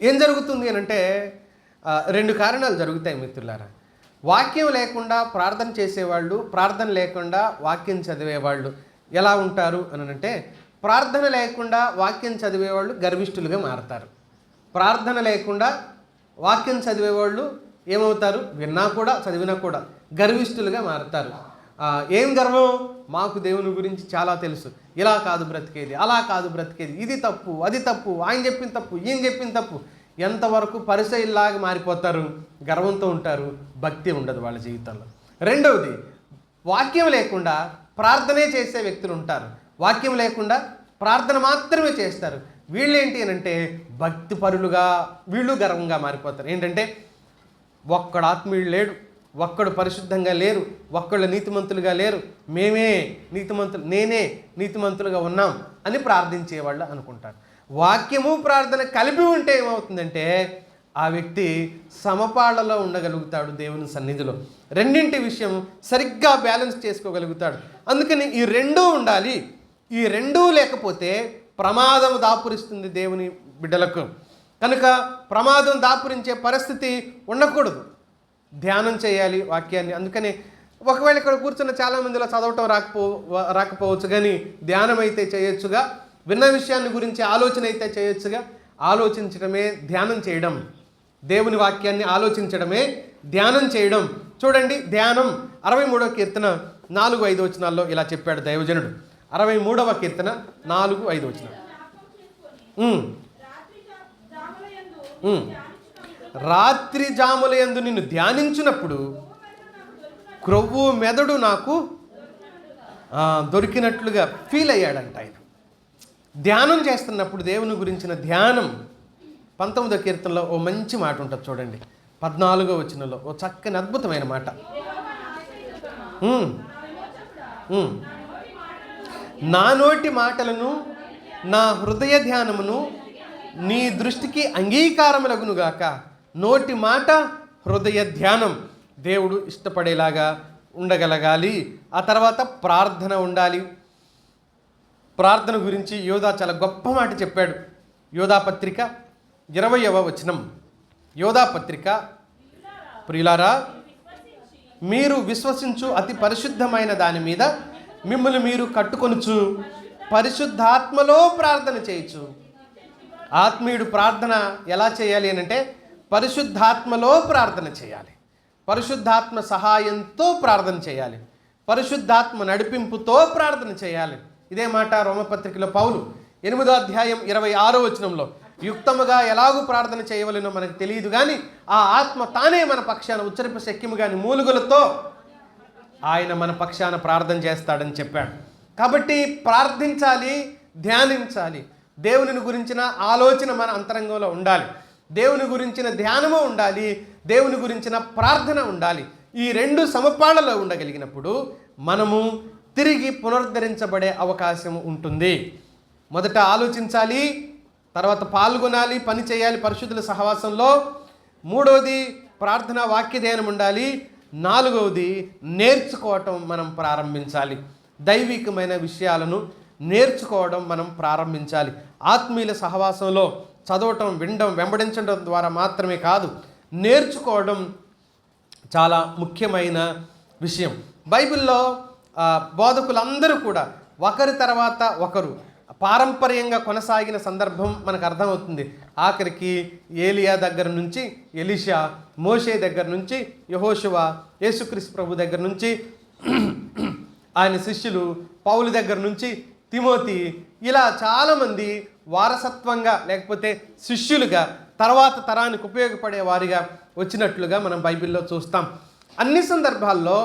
ఏం జరుగుతుంది అని అంటే రెండు కారణాలు జరుగుతాయి మిత్రులారా. వాక్యం లేకుండా ప్రార్థన చేసేవాళ్ళు, ప్రార్థన లేకుండా వాక్యం చదివేవాళ్ళు ఎలా ఉంటారు అని అంటే, ప్రార్థన లేకుండా వాక్యం చదివేవాళ్ళు గర్విష్ఠులుగా మారతారు. ప్రార్థన లేకుండా వాక్యం చదివేవాళ్ళు ఏమవుతారు, విన్నా కూడా చదివినా కూడా గర్విష్ఠులుగా మారతారు. ఏం గర్వం, మాకు దేవుని గురించి చాలా తెలుసు, ఇలా కాదు బ్రతికేది, అలా కాదు బ్రతికేది, ఇది తప్పు, అది తప్పు, ఆయన చెప్పిన తప్పు, ఈయన చెప్పిన తప్పు. ఎంతవరకు పరిసయ్యుల్లాగా మారిపోతారు, గర్వంతో ఉంటారు, భక్తి ఉండదు వాళ్ళ జీవితంలో. రెండవది, వాక్యం లేకుండా ప్రార్థనే చేసే వ్యక్తులు ఉంటారు. వాక్యం లేకుండా ప్రార్థన మాత్రమే చేస్తారు. వీళ్ళేంటి అని అంటే భక్తి పరులుగా వీళ్ళు గర్వంగా మారిపోతారు. ఏంటంటే ఒక్కడు ఆత్మీయుడు లేడు, ఒక్కడు పరిశుద్ధంగా లేరు, ఒక్కళ్ళు నీతిమంతులుగా లేరు, మేమే నీతిమంతులు, నేనే నీతిమంతులుగా ఉన్నాం అని ప్రార్థించేవాళ్ళు అనుకుంటారు. వాక్యము ప్రార్థన కలిపి ఉంటే ఏమవుతుందంటే ఆ వ్యక్తి సమపాళ్లలో ఉండగలుగుతాడు దేవుని సన్నిధిలో. రెండింటి విషయం సరిగ్గా బ్యాలెన్స్ చేసుకోగలుగుతాడు. అందుకని ఈ రెండూ ఉండాలి. ఈ రెండూ లేకపోతే ప్రమాదం దాపురిస్తుంది దేవుని బిడ్డలకు. కనుక ప్రమాదం దాపురించే పరిస్థితి ఉండకూడదు. ధ్యానం చేయాలి వాక్యాన్ని. అందుకని ఒకవేళ ఇక్కడ కూర్చున్న చాలామందిలో చదవటం రాకపోవచ్చు, కానీ ధ్యానం అయితే చేయొచ్చుగా. విన్న విషయాన్ని గురించి ఆలోచన అయితే చేయొచ్చుగా. ఆలోచించడమే ధ్యానం చేయడం. దేవుని వాక్యాన్ని ఆలోచించడమే ధ్యానం చేయడం. చూడండి, ధ్యానం 63వ కీర్తన 4-5 వచనాల్లో ఇలా చెప్పాడు దైవజనుడు. 63వ కీర్తన 4-5 వచనాలు. రాత్రి జాముల యందు నిన్ను ధ్యానించినప్పుడు క్రొవ్వు మెదడు నాకు దొరికినట్లుగా ఫీల్ అయ్యాడంట ఆయన. ధ్యానం చేస్తున్నప్పుడు దేవుని గురించిన ధ్యానం. 19వ కీర్తనలో ఓ మంచి మాట ఉంటుంది చూడండి, 14వ వచనంలో ఓ చక్కని అద్భుతమైన మాట. నా నోటి మాటలను, నా హృదయ ధ్యానమును నీ దృష్టికి అంగీకారములగునుగాక. నోటి మాట, హృదయ ధ్యానం దేవుడు ఇష్టపడేలాగా ఉండగలగాలి. ఆ తర్వాత ప్రార్థన ఉండాలి. ప్రార్థన గురించి యోధా చాలా గొప్ప మాట చెప్పాడు. యోధా పత్రిక 20వ వచనం. యోధా పత్రిక, ప్రియులారా, మీరు విశ్వసించు అతి పరిశుద్ధమైన దాని మీద మిమ్మల్ని మీరు కట్టుకొనుచు పరిశుద్ధాత్మలో ప్రార్థన చేయొచ్చు. ఆత్మీయుడు ప్రార్థన ఎలా చేయాలి అని అంటే పరిశుద్ధాత్మలో ప్రార్థన చేయాలి. పరిశుద్ధాత్మ సహాయంతో ప్రార్థన చేయాలి. పరిశుద్ధాత్మ నడిపింపుతో ప్రార్థన చేయాలి. ఇదే మాట రోమపత్రికలో పౌలు 8వ అధ్యాయం 26వ వచనంలో యుక్తముగా ఎలాగూ ప్రార్థన చేయవలెనో మనకు తెలియదు కానీ ఆ ఆత్మ తానే మన పక్షాన ఉచ్చరింప శక్యము కానీ మూలుగులతో ఆయన మన పక్షాన ప్రార్థన చేస్తాడని చెప్పాడు. కాబట్టి ప్రార్థించాలి, ధ్యానించాలి. దేవుని గురించిన ఆలోచన మన అంతరంగంలో ఉండాలి. దేవుని గురించిన ధ్యానము ఉండాలి, దేవుని గురించిన ప్రార్థన ఉండాలి. ఈ రెండు సమపాళ్లలో ఉండగలిగినప్పుడు మనము తిరిగి పునరుద్ధరించబడే అవకాశం ఉంటుంది. మొదట ఆలోచించాలి, తర్వాత పాల్గొనాలి, పని చేయాలి పరిశుద్ధుల సహవాసంలో. 3వది ప్రార్థన వాక్యధ్యానం ఉండాలి. 4వది నేర్చుకోవటం మనం ప్రారంభించాలి. దైవికమైన విషయాలను నేర్చుకోవడం మనం ప్రారంభించాలి. ఆత్మీయుల సహవాసంలో చదవటం, వినడం, వెంబడించడం ద్వారా మాత్రమే కాదు, నేర్చుకోవడం చాలా ముఖ్యమైన విషయం. బైబిల్లో బోధకులందరూ కూడా ఒకరి తర్వాత ఒకరు పారంపర్యంగా కొనసాగిన సందర్భం మనకు అర్థమవుతుంది. ఆఖరికి ఏలియా దగ్గర నుంచి ఎలీషా, మోషే దగ్గర నుంచి యెహోషువ, యేసుక్రీస్తు ప్రభు దగ్గర నుంచి ఆయన శిష్యులు, పౌలు దగ్గర నుంచి తిమోతి, ఇలా చాలామంది వారసత్వంగా లేకపోతే శిష్యులుగా తర్వాత తరానికి ఉపయోగపడే వారిగా వచ్చినట్లుగా మనం బైబిల్లో చూస్తాం. అన్ని సందర్భాల్లో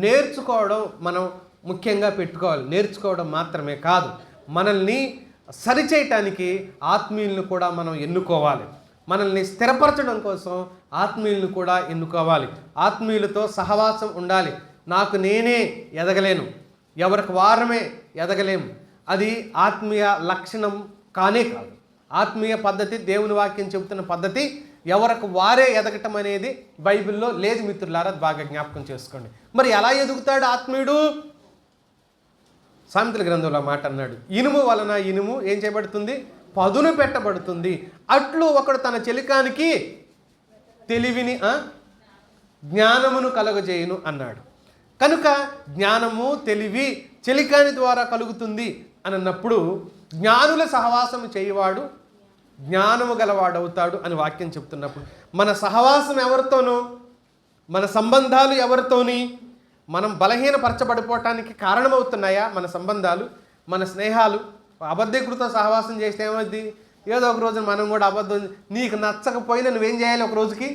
నేర్చుకోవడం మనం ముఖ్యంగా పెట్టుకోవాలి. నేర్చుకోవడం మాత్రమే కాదు, మనల్ని సరిచేయటానికి ఆత్మీయులను కూడా మనం ఎన్నుకోవాలి. మనల్ని స్థిరపరచడం కోసం ఆత్మీయులను కూడా ఎన్నుకోవాలి. ఆత్మీయులతో సహవాసం ఉండాలి. నాకు నేనే ఎదగలేను, ఎవరికి వారమే ఎదగలేము. అది ఆత్మీయ లక్షణం కానే కాదు. ఆత్మీయ పద్ధతి, దేవుని వాక్యం చెబుతున్న పద్ధతి ఎవరికి వారే ఎదగటం అనేది బైబిల్లో లేదు మిత్రులారా, బాగా జ్ఞాపకం చేసుకోండి. మరి ఎలా ఎదుగుతాడు ఆత్మీయుడు? సామెతల గ్రంథంలో మాట అన్నాడు, ఇనుము వలన ఇనుము ఏం చేయబడుతుంది? పదును పెట్టబడుతుంది. అట్లు ఒకడు తన చెలికానికి తెలివిని జ్ఞానమును కలుగజేయును అన్నాడు. కనుక జ్ఞానము, తెలివి చెలికాని ద్వారా కలుగుతుంది అని అన్నప్పుడు జ్ఞానుల సహవాసము చేయవాడు జ్ఞానము గలవాడవుతాడు అని వాక్యం చెప్తున్నప్పుడు మన సహవాసం ఎవరితోనూ, మన సంబంధాలు ఎవరితోని మనం బలహీనపరచబడిపోవటానికి కారణమవుతున్నాయా? మన సంబంధాలు, మన స్నేహాలు. అబద్ధీకృత సహవాసం చేస్తే ఏమైంది? ఏదో ఒక రోజు మనం కూడా అబద్ధం, నీకు నచ్చకపోయినా నువ్వేం చేయాలి? ఒక రోజుకి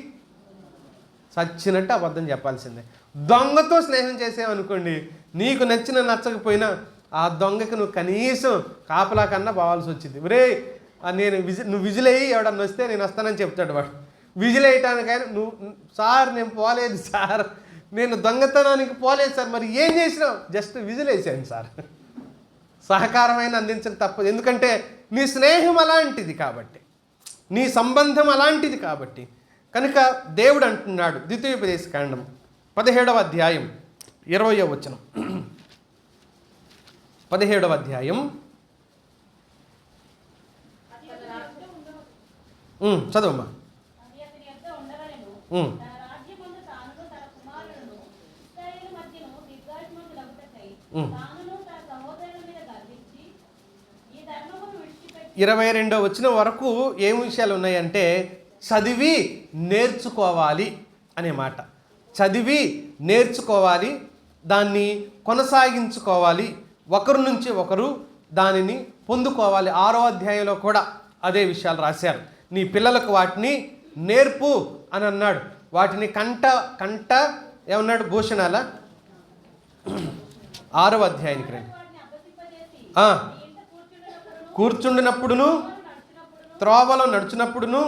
చచ్చినట్టు అబద్ధం చెప్పాల్సిందే. దొంగతో స్నేహం చేసావనుకోండి, నీకు నచ్చకపోయినా ఆ దొంగకి నువ్వు కనీసం కాపలా కన్నా పోవాల్సి వచ్చింది. నువ్వు విజిలయ్యి ఎవడన్నా వస్తే నేను వస్తానని చెప్తాడు వాడు. విజిలేయటానికైనా నువ్వు, సార్ నేను పోలేదు సార్, నేను దొంగతనానికి పోలేదు సార్, మరి ఏం చేసినావు? Just విజిలేసాను sir. సహకారమైన అందించక తప్పదు. ఎందుకంటే నీ స్నేహం అలాంటిది కాబట్టి, నీ సంబంధం అలాంటిది కాబట్టి. కనుక దేవుడు అంటున్నాడు, ద్వితీయోపదేశకాండం 17వ అధ్యాయం 20వ వచనం. 17వ అధ్యాయం చదవమ్మా. ఇరవై 22వ వచనం వరకు ఏం విషయాలు ఉన్నాయంటే, చదివి నేర్చుకోవాలి అనే మాట. చదివి నేర్చుకోవాలి, దాన్ని కొనసాగించుకోవాలి, ఒకరి నుంచి ఒకరు దానిని పొందుకోవాలి. 6వ అధ్యాయంలో కూడా అదే విషయాలు రాశారు. నీ పిల్లలకు వాటిని నేర్పు అని అన్నాడు. వాటిని కంట ఏమన్నాడు? భూషణాల 6వ అధ్యాయానికి రండి. కూర్చుండినప్పుడును, త్రోవలో నడుచున్నప్పుడును,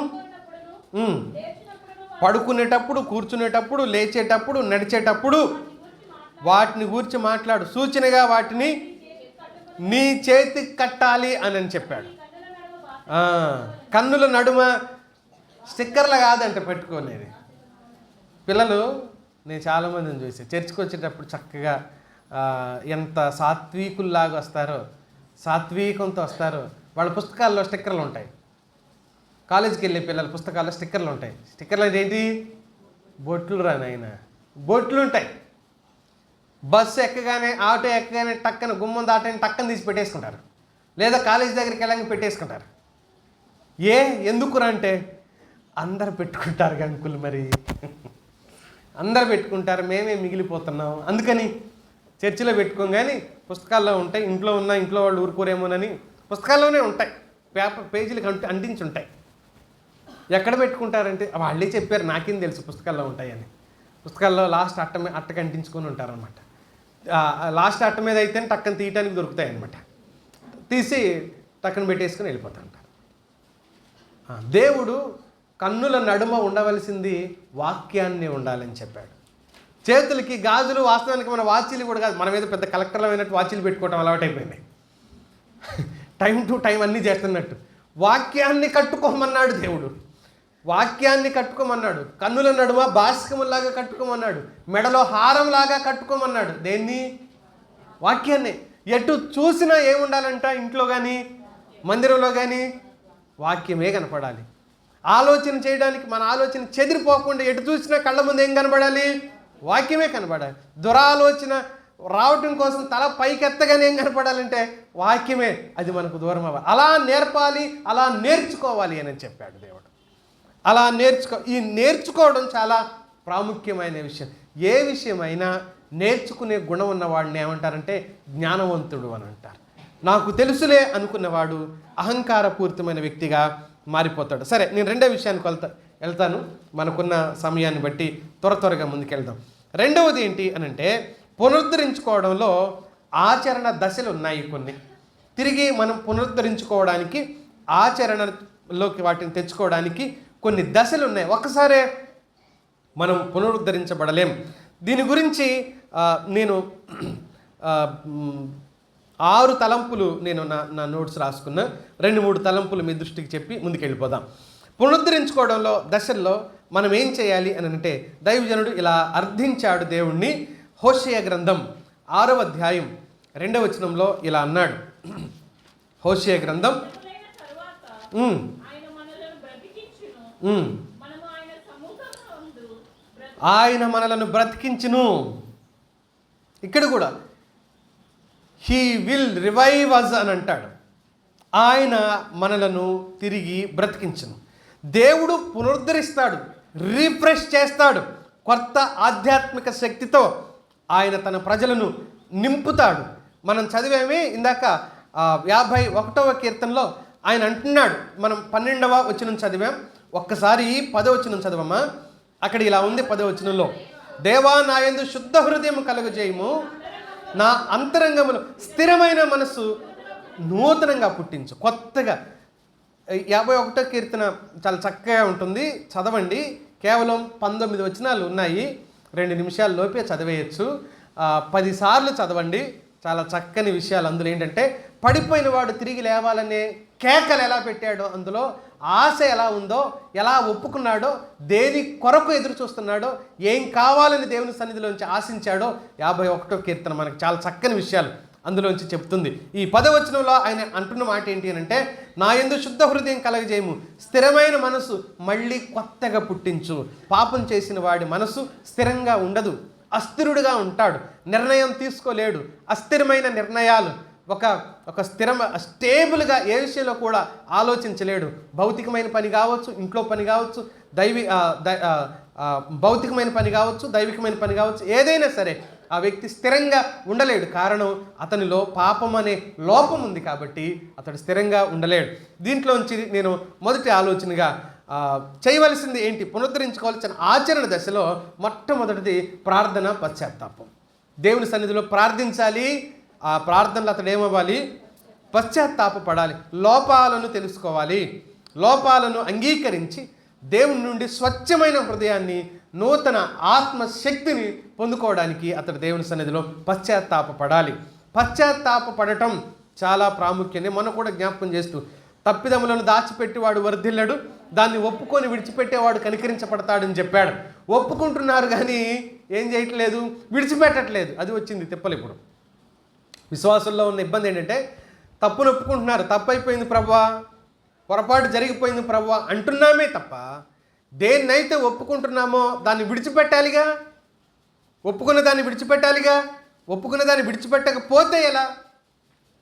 పడుకునేటప్పుడు, కూర్చునేటప్పుడు, లేచేటప్పుడు, నడిచేటప్పుడు వాటిని గూర్చి మాట్లాడు. సూచనగా వాటిని నీ చేతికి కట్టాలి అని చెప్పాడు. కన్నుల నడుమ స్టిక్కర్లు కాదంట పెట్టుకోలేదు. పిల్లలు, నేను చాలామందిని చూసి చర్చికి వచ్చేటప్పుడు చక్కగా ఎంత సాత్వికుల్లాగా వస్తారో, సాత్వికంతో వస్తారో. వాళ్ళ పుస్తకాల్లో స్టిక్కర్లు ఉంటాయి. కాలేజీకి వెళ్ళే పిల్లల పుస్తకాల్లో స్టిక్కర్లు ఉంటాయి. స్టిక్కర్లు అంటే ఏంటి? బొట్లు రానైనా బొట్లు ఉంటాయి. బస్సు ఎక్కగానే, ఆటో ఎక్కగానే టక్కన గుమ్మం దాటని టక్కన తీసి పెట్టేసుకుంటారు, లేదా కాలేజీ దగ్గరికి వెళ్ళగానే పెట్టేసుకుంటారు. ఎందుకురా అంటే అందరు పెట్టుకుంటారు అంకుల్, మరి అందరు పెట్టుకుంటారు, మేమే మిగిలిపోతున్నాం. అందుకని చర్చిలో పెట్టుకోం, కానీ పుస్తకాల్లో ఉంటాయి. ఇంట్లో వాళ్ళు ఊరుకోరేమోనని పుస్తకాల్లోనే ఉంటాయి, పేజీలకు అంటించి ఉంటాయి. ఎక్కడ పెట్టుకుంటారంటే వాళ్ళే చెప్పారు, నాకేం తెలుసు పుస్తకాల్లో ఉంటాయని. పుస్తకాల్లో లాస్ట్ అట్టకి అంటించుకొని ఉంటారనమాట. లాస్ట్ అట్ట మీద అయితే టక్కన తీయటానికి దొరుకుతాయి అనమాట. తీసి టక్కన పెట్టేసుకొని వెళ్ళిపోతూ ఉంటారు. దేవుడు కన్నుల నడుమ ఉండవలసింది వాక్యాన్ని ఉండాలని చెప్పాడు. చేతులకి గాజులు, వాస్తవానికి మన వాచీలు కూడా కాదు, మన మీద పెద్ద కలెక్టర్లు అయినట్టు వాచీలు పెట్టుకోవటం అలవాటైపోయినాయి. టైం టు టైం అన్నీ చేస్తున్నట్టు. వాక్యాన్ని కట్టుకోమన్నాడు దేవుడు, వాక్యాన్ని కట్టుకోమన్నాడు. కన్నుల నడుమ బాస్కములాగా కట్టుకోమన్నాడు, మెడలో హారంలాగా కట్టుకోమన్నాడు. దేన్ని? వాక్యాన్ని. ఎటు చూసినా ఏముండాలంట? ఇంట్లో కానీ మందిరంలో కానీ వాక్యమే కనపడాలి. ఆలోచన చేయడానికి మన ఆలోచన చెదిరిపోకుండా ఎటు చూసినా కళ్ళ ముందు ఏం కనపడాలి? వాక్యమే కనపడాలి. దురాలోచన రావటం కోసం తల పైకెత్తగానే ఏం కనపడాలంటే వాక్యమే. అది మనకు దూరం అవ్వాలి. అలా నేర్పాలి, అలా నేర్చుకోవాలి అని చెప్పాడు దేవుడు. అలా ఈ నేర్చుకోవడం చాలా ప్రాముఖ్యమైన విషయం. ఏ విషయమైనా నేర్చుకునే గుణం ఉన్నవాడిని ఏమంటారంటే జ్ఞానవంతుడు అని అంటారు. నాకు తెలుసులే అనుకున్నవాడు అహంకారపూరితమైన వ్యక్తిగా మారిపోతాడు. సరే, నేను రెండో విషయానికి వెళ్తాను, మనకున్న సమయాన్ని బట్టి త్వరగా ముందుకెళ్దాం. రెండవది ఏంటి అని అంటే, పునరుద్ధరించుకోవడంలో ఆచరణ దశలు ఉన్నాయి కొన్ని. తిరిగి మనం పునరుద్ధరించుకోవడానికి, ఆచరణలోకి వాటిని తెచ్చుకోవడానికి కొన్ని దశలు ఉన్నాయి. ఒక్కసారే మనం పునరుద్ధరించబడలేం. దీని గురించి నేను 6 తలంపులు నేను నా నోట్స్ రాసుకున్నా. 2-3 తలంపులు మీ దృష్టికి చెప్పి ముందుకెళ్ళిపోదాం. పునరుద్ధరించుకోవడంలో దశల్లో మనం ఏం చేయాలి అని అంటే, దైవజనుడు ఇలా అర్థించాడు దేవుణ్ణి. హోషేయ గ్రంథం 6వ అధ్యాయం 2వ వచనంలో ఇలా అన్నాడు. హోషేయ గ్రంథం ఆయన మనలను బ్రతికించును. ఇక్కడ కూడా హీ విల్ రివైవ్ అస్ అని అంటాడు. ఆయన మనలను తిరిగి బ్రతికించును. దేవుడు పునరుద్ధరిస్తాడు, రీఫ్రెష్ చేస్తాడు. కొత్త ఆధ్యాత్మిక శక్తితో ఆయన తన ప్రజలను నింపుతాడు. మనం చదివేమి ఇందాక 51వ కీర్తనలో ఆయన అంటున్నాడు. మనం 12వ వచనం చదివాం. ఒక్కసారి 10వ వచనం చదవమ్మా. అక్కడ ఇలా ఉంది 10వ వచనంలో, దేవా నా యందు శుద్ధ హృదయం కలుగజేయము, నా అంతరంగములో స్థిరమైన మనసు నూతనంగా పుట్టించు. కొత్తగా 51వ కీర్తన చాలా చక్కగా ఉంటుంది, చదవండి. కేవలం 19 వచనాలు ఉన్నాయి, 2 నిమిషాల లోపే చదివేయచ్చు. 10 సార్లు చదవండి. చాలా చక్కని విషయాలు అందులో. ఏంటంటే, పడిపోయిన వాడు తిరిగి లేవాలనే కేకలు ఎలా పెట్టాడో, అందులో ఆశ ఎలా ఉందో, ఎలా ఒప్పుకున్నాడో, దేని కొరకు ఎదురు చూస్తున్నాడో, ఏం కావాలని దేవుని సన్నిధిలోంచి ఆశించాడో 51వ కీర్తన మనకు చాలా చక్కని విషయాలు అందులోంచి చెప్తుంది. ఈ 10వ వచనంలో ఆయన అంటున్న మాట ఏంటి అని అంటే, నా యందు శుద్ధ హృదయం కలగజేయము, స్థిరమైన మనసు మళ్ళీ కొత్తగా పుట్టించు. పాపం చేసిన వాడి మనసు స్థిరంగా ఉండదు, అస్థిరుడుగా ఉంటాడు, నిర్ణయం తీసుకోలేడు. అస్థిరమైన నిర్ణయాలు, ఒక స్టేబుల్గా ఏ విషయంలో కూడా ఆలోచించలేడు. భౌతికమైన పని కావచ్చు, ఇంట్లో పని కావచ్చు, భౌతికమైన పని కావచ్చు, దైవికమైన పని కావచ్చు, ఏదైనా సరే ఆ వ్యక్తి స్థిరంగా ఉండలేడు. కారణం, అతనిలో పాపం అనే లోపం ఉంది కాబట్టి అతడు స్థిరంగా ఉండలేడు. దీంట్లోంచి నేను మొదటి ఆలోచనగా చేయవలసింది ఏంటి? పునరుద్ధరించుకోవాల్సిన ఆచరణ దశలో మొట్టమొదటిది ప్రార్థన, పశ్చాత్తాపం. దేవుని సన్నిధిలో ప్రార్థించాలి. ఆ ప్రార్థనలో అతడు ఏమవ్వాలి? పశ్చాత్తాపపడాలి. లోపాలను తెలుసుకోవాలి, లోపాలను అంగీకరించి దేవుని నుండి స్వచ్ఛమైన హృదయాన్ని, నూతన ఆత్మశక్తిని పొందుకోవడానికి అతడు దేవుని సన్నిధిలో పశ్చాత్తాపపడాలి. పశ్చాత్తాపపడటం చాలా ప్రాముఖ్యమే. మనం కూడా జ్ఞాపకం చేస్తూ, తప్పిదములను దాచిపెట్టేవాడు వర్ధిల్లడు, దాన్ని ఒప్పుకొని విడిచిపెట్టేవాడు కనికరించబడతాడని చెప్పాడు. ఒప్పుకుంటున్నారు కానీ ఏం చేయట్లేదు, విడిచిపెట్టట్లేదు. అది వచ్చింది తిప్పలు. ఇప్పుడు విశ్వాసంలో ఉన్న ఇబ్బంది ఏంటంటే, తప్పును ఒప్పుకుంటున్నారు, తప్పు అయిపోయింది ప్రభువా, పొరపాటు జరిగిపోయింది ప్రభువా అంటున్నామే తప్ప, దేన్నైతే ఒప్పుకుంటున్నామో దాన్ని విడిచిపెట్టాలిగా. ఒప్పుకున్న దాన్ని విడిచిపెట్టాలిగా. ఒప్పుకున్న దాన్ని విడిచిపెట్టకపోతే ఎలా?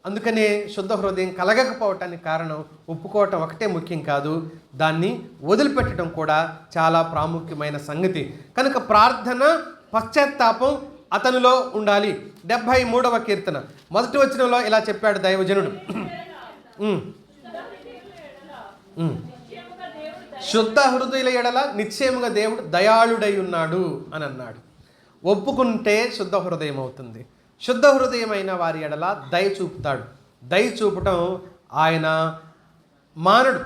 అందుకనే శుద్ధ హృదయం కలగకపోవటానికి కారణం, ఒప్పుకోవటం ఒకటే ముఖ్యం కాదు, దాన్ని వదిలిపెట్టడం కూడా చాలా ప్రాముఖ్యమైన సంగతి. కనుక ప్రార్థన, పశ్చాత్తాపం అతనిలో ఉండాలి. 73వ కీర్తన 1వ వచనంలో ఇలా చెప్పాడు దైవజనుడు, ఉమ్, ఉమ్. శుద్ధ హృదయుల ఎడల నిశ్చయముగా దేవుడు దయాళుడై ఉన్నాడు అని అన్నాడు. ఒప్పుకుంటే శుద్ధ హృదయం అవుతుంది. శుద్ధ హృదయమైన వారి ఎడల దయ చూపుతాడు. దయ చూపటం ఆయన మానడు.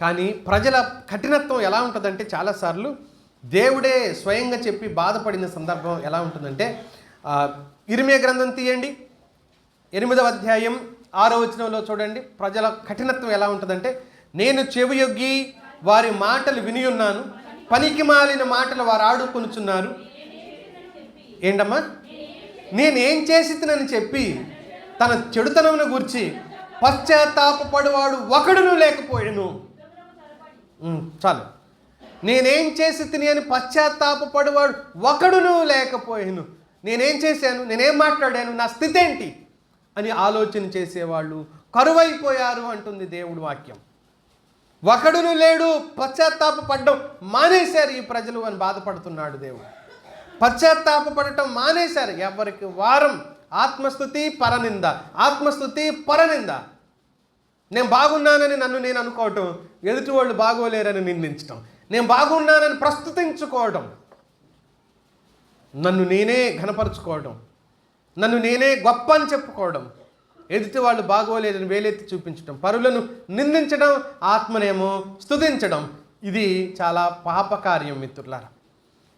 కానీ ప్రజల కఠినత్వం ఎలా ఉంటుందంటే, చాలాసార్లు దేవుడే స్వయంగా చెప్పి బాధపడిన సందర్భం ఎలా ఉంటుందంటే, ఇర్మియా గ్రంథం తీయండి, 8వ అధ్యాయం 6వ వచనంలో చూడండి. ప్రజల కఠినత్వం ఎలా ఉంటుందంటే, నేను చెవియొగ్గి వారి మాటలు వినియున్నాను, పనికి మాలిన మాటలు వారు ఆడుకొనుచున్నారు. ఏంటమ్మా? నేనేం చేసినని చెప్పి తన చెడుతనమును గూర్చి పశ్చాత్తాపపడువాడు ఒకడును లేకపోయాను. చాలు. నేనేం చేసి తిని అని పశ్చాత్తాపపడువాడు ఒకడును లేకపోయాను. నేనేం చేశాను, నేనేం మాట్లాడాను, నా స్థితి ఏంటి అని ఆలోచన చేసేవాళ్ళు కరువైపోయారు అంటుంది దేవుడి వాక్యం. ఒకడును లేడు, పశ్చాత్తాపపడడం మానేశారు ఈ ప్రజలు అని బాధపడుతున్నాడు దేవుడు. పశ్చాత్తాపపడటం మానేశారు. ఎవరికి వారం ఆత్మస్తుతి పరనింద, ఆత్మస్తుతి పరనింద. నేను బాగున్నానని నన్ను నేను అనుకోవటం, ఎదుటి వాళ్ళు బాగోలేరని నిందించటం, నేను బాగున్నానని ప్రస్తుతించుకోవడం, నన్ను నేనే ఘనపరుచుకోవడం, నన్ను నేనే గొప్ప అని చెప్పుకోవడం, ఎదుటి వాళ్ళు బాగోలేదని వేలెత్తి చూపించడం, పరులను నిందించడం, ఆత్మనేమో స్తుతించడం. ఇది చాలా పాపకార్యం మిత్రులారా.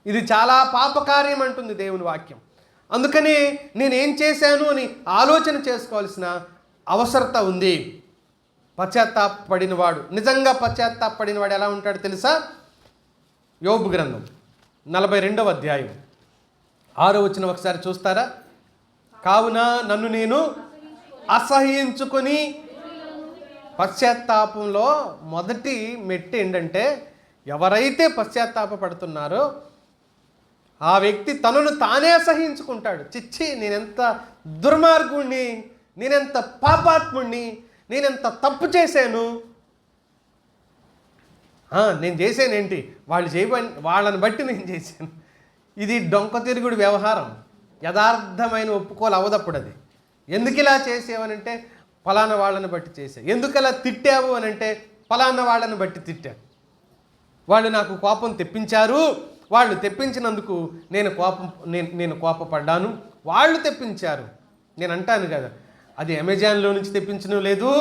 ఇది చాలా పాపకార్యం అంటుంది దేవుని వాక్యం. అందుకని నేనేం చేశాను అని ఆలోచన చేసుకోవాల్సిన అవసరత ఉంది. పశ్చాత్తాపడినవాడు, నిజంగా పశ్చాత్తాపడినవాడు ఎలా ఉంటాడు తెలుసా? యోబు గ్రంథం 42వ అధ్యాయం 6వ వచనం ఒకసారి చూస్తారా? కావున నన్ను నేను అసహ్యించుకొని, పశ్చాత్తాపంలో మొదటి మెట్టు ఏంటంటే, ఎవరైతే పశ్చాత్తాపడుతున్నారో ఆ వ్యక్తి తనను తానే అసహ్యించుకుంటాడు. చిచ్చి, నేనెంత దుర్మార్గుణ్ణి, నేనెంత పాపాత్ముణ్ణి, నేనెంత తప్పు చేశాను, నేను చేశానేంటి, వాళ్ళని బట్టి నేను చేశాను. ఇది డొంక తిరుగుడు వ్యవహారం. యథార్థమైన ఒప్పుకోలు అవదప్పుడు అది. ఎందుకు ఇలా చేసావనంటే ఫలానా వాళ్ళని బట్టి చేశావు. ఎందుకు ఇలా తిట్టావు అనంటే ఫలానా వాళ్ళని బట్టి తిట్టాను. వాళ్ళు నాకు కోపం తెప్పించారు, వాళ్ళు తెప్పించినందుకు నేను కోపపడ్డాను. వాళ్ళు తెప్పించారు. నేను అంటాను కదా, అది అమెజాన్లో నుంచి తెప్పించను లేదు,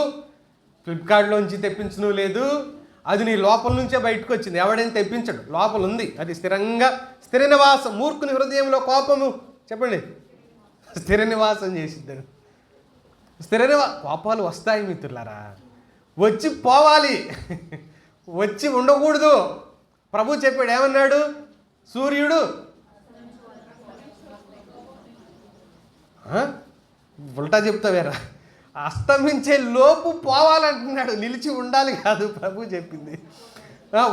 ఫ్లిప్కార్ట్లో నుంచి తెప్పించను లేదు, అది నీ లోపల నుంచే బయటకు వచ్చింది. ఎవడైనా తెప్పించడు, లోపల ఉంది. అది స్థిర నివాసం. మూర్ఖుని హృదయంలో కోపము, చెప్పండి, స్థిర నివాసం చేసిద్దాను. కోపాలు వస్తాయి మిత్రులారా, వచ్చి పోవాలి, వచ్చి ఉండకూడదు. ప్రభు చెప్పాడు, ఏమన్నాడు? సూర్యుడు ఉల్టా చెప్తావేరా, అస్తమించే లోపు పోవాలంటున్నాడు. నిలిచి ఉండాలి కాదు ప్రభు చెప్పింది.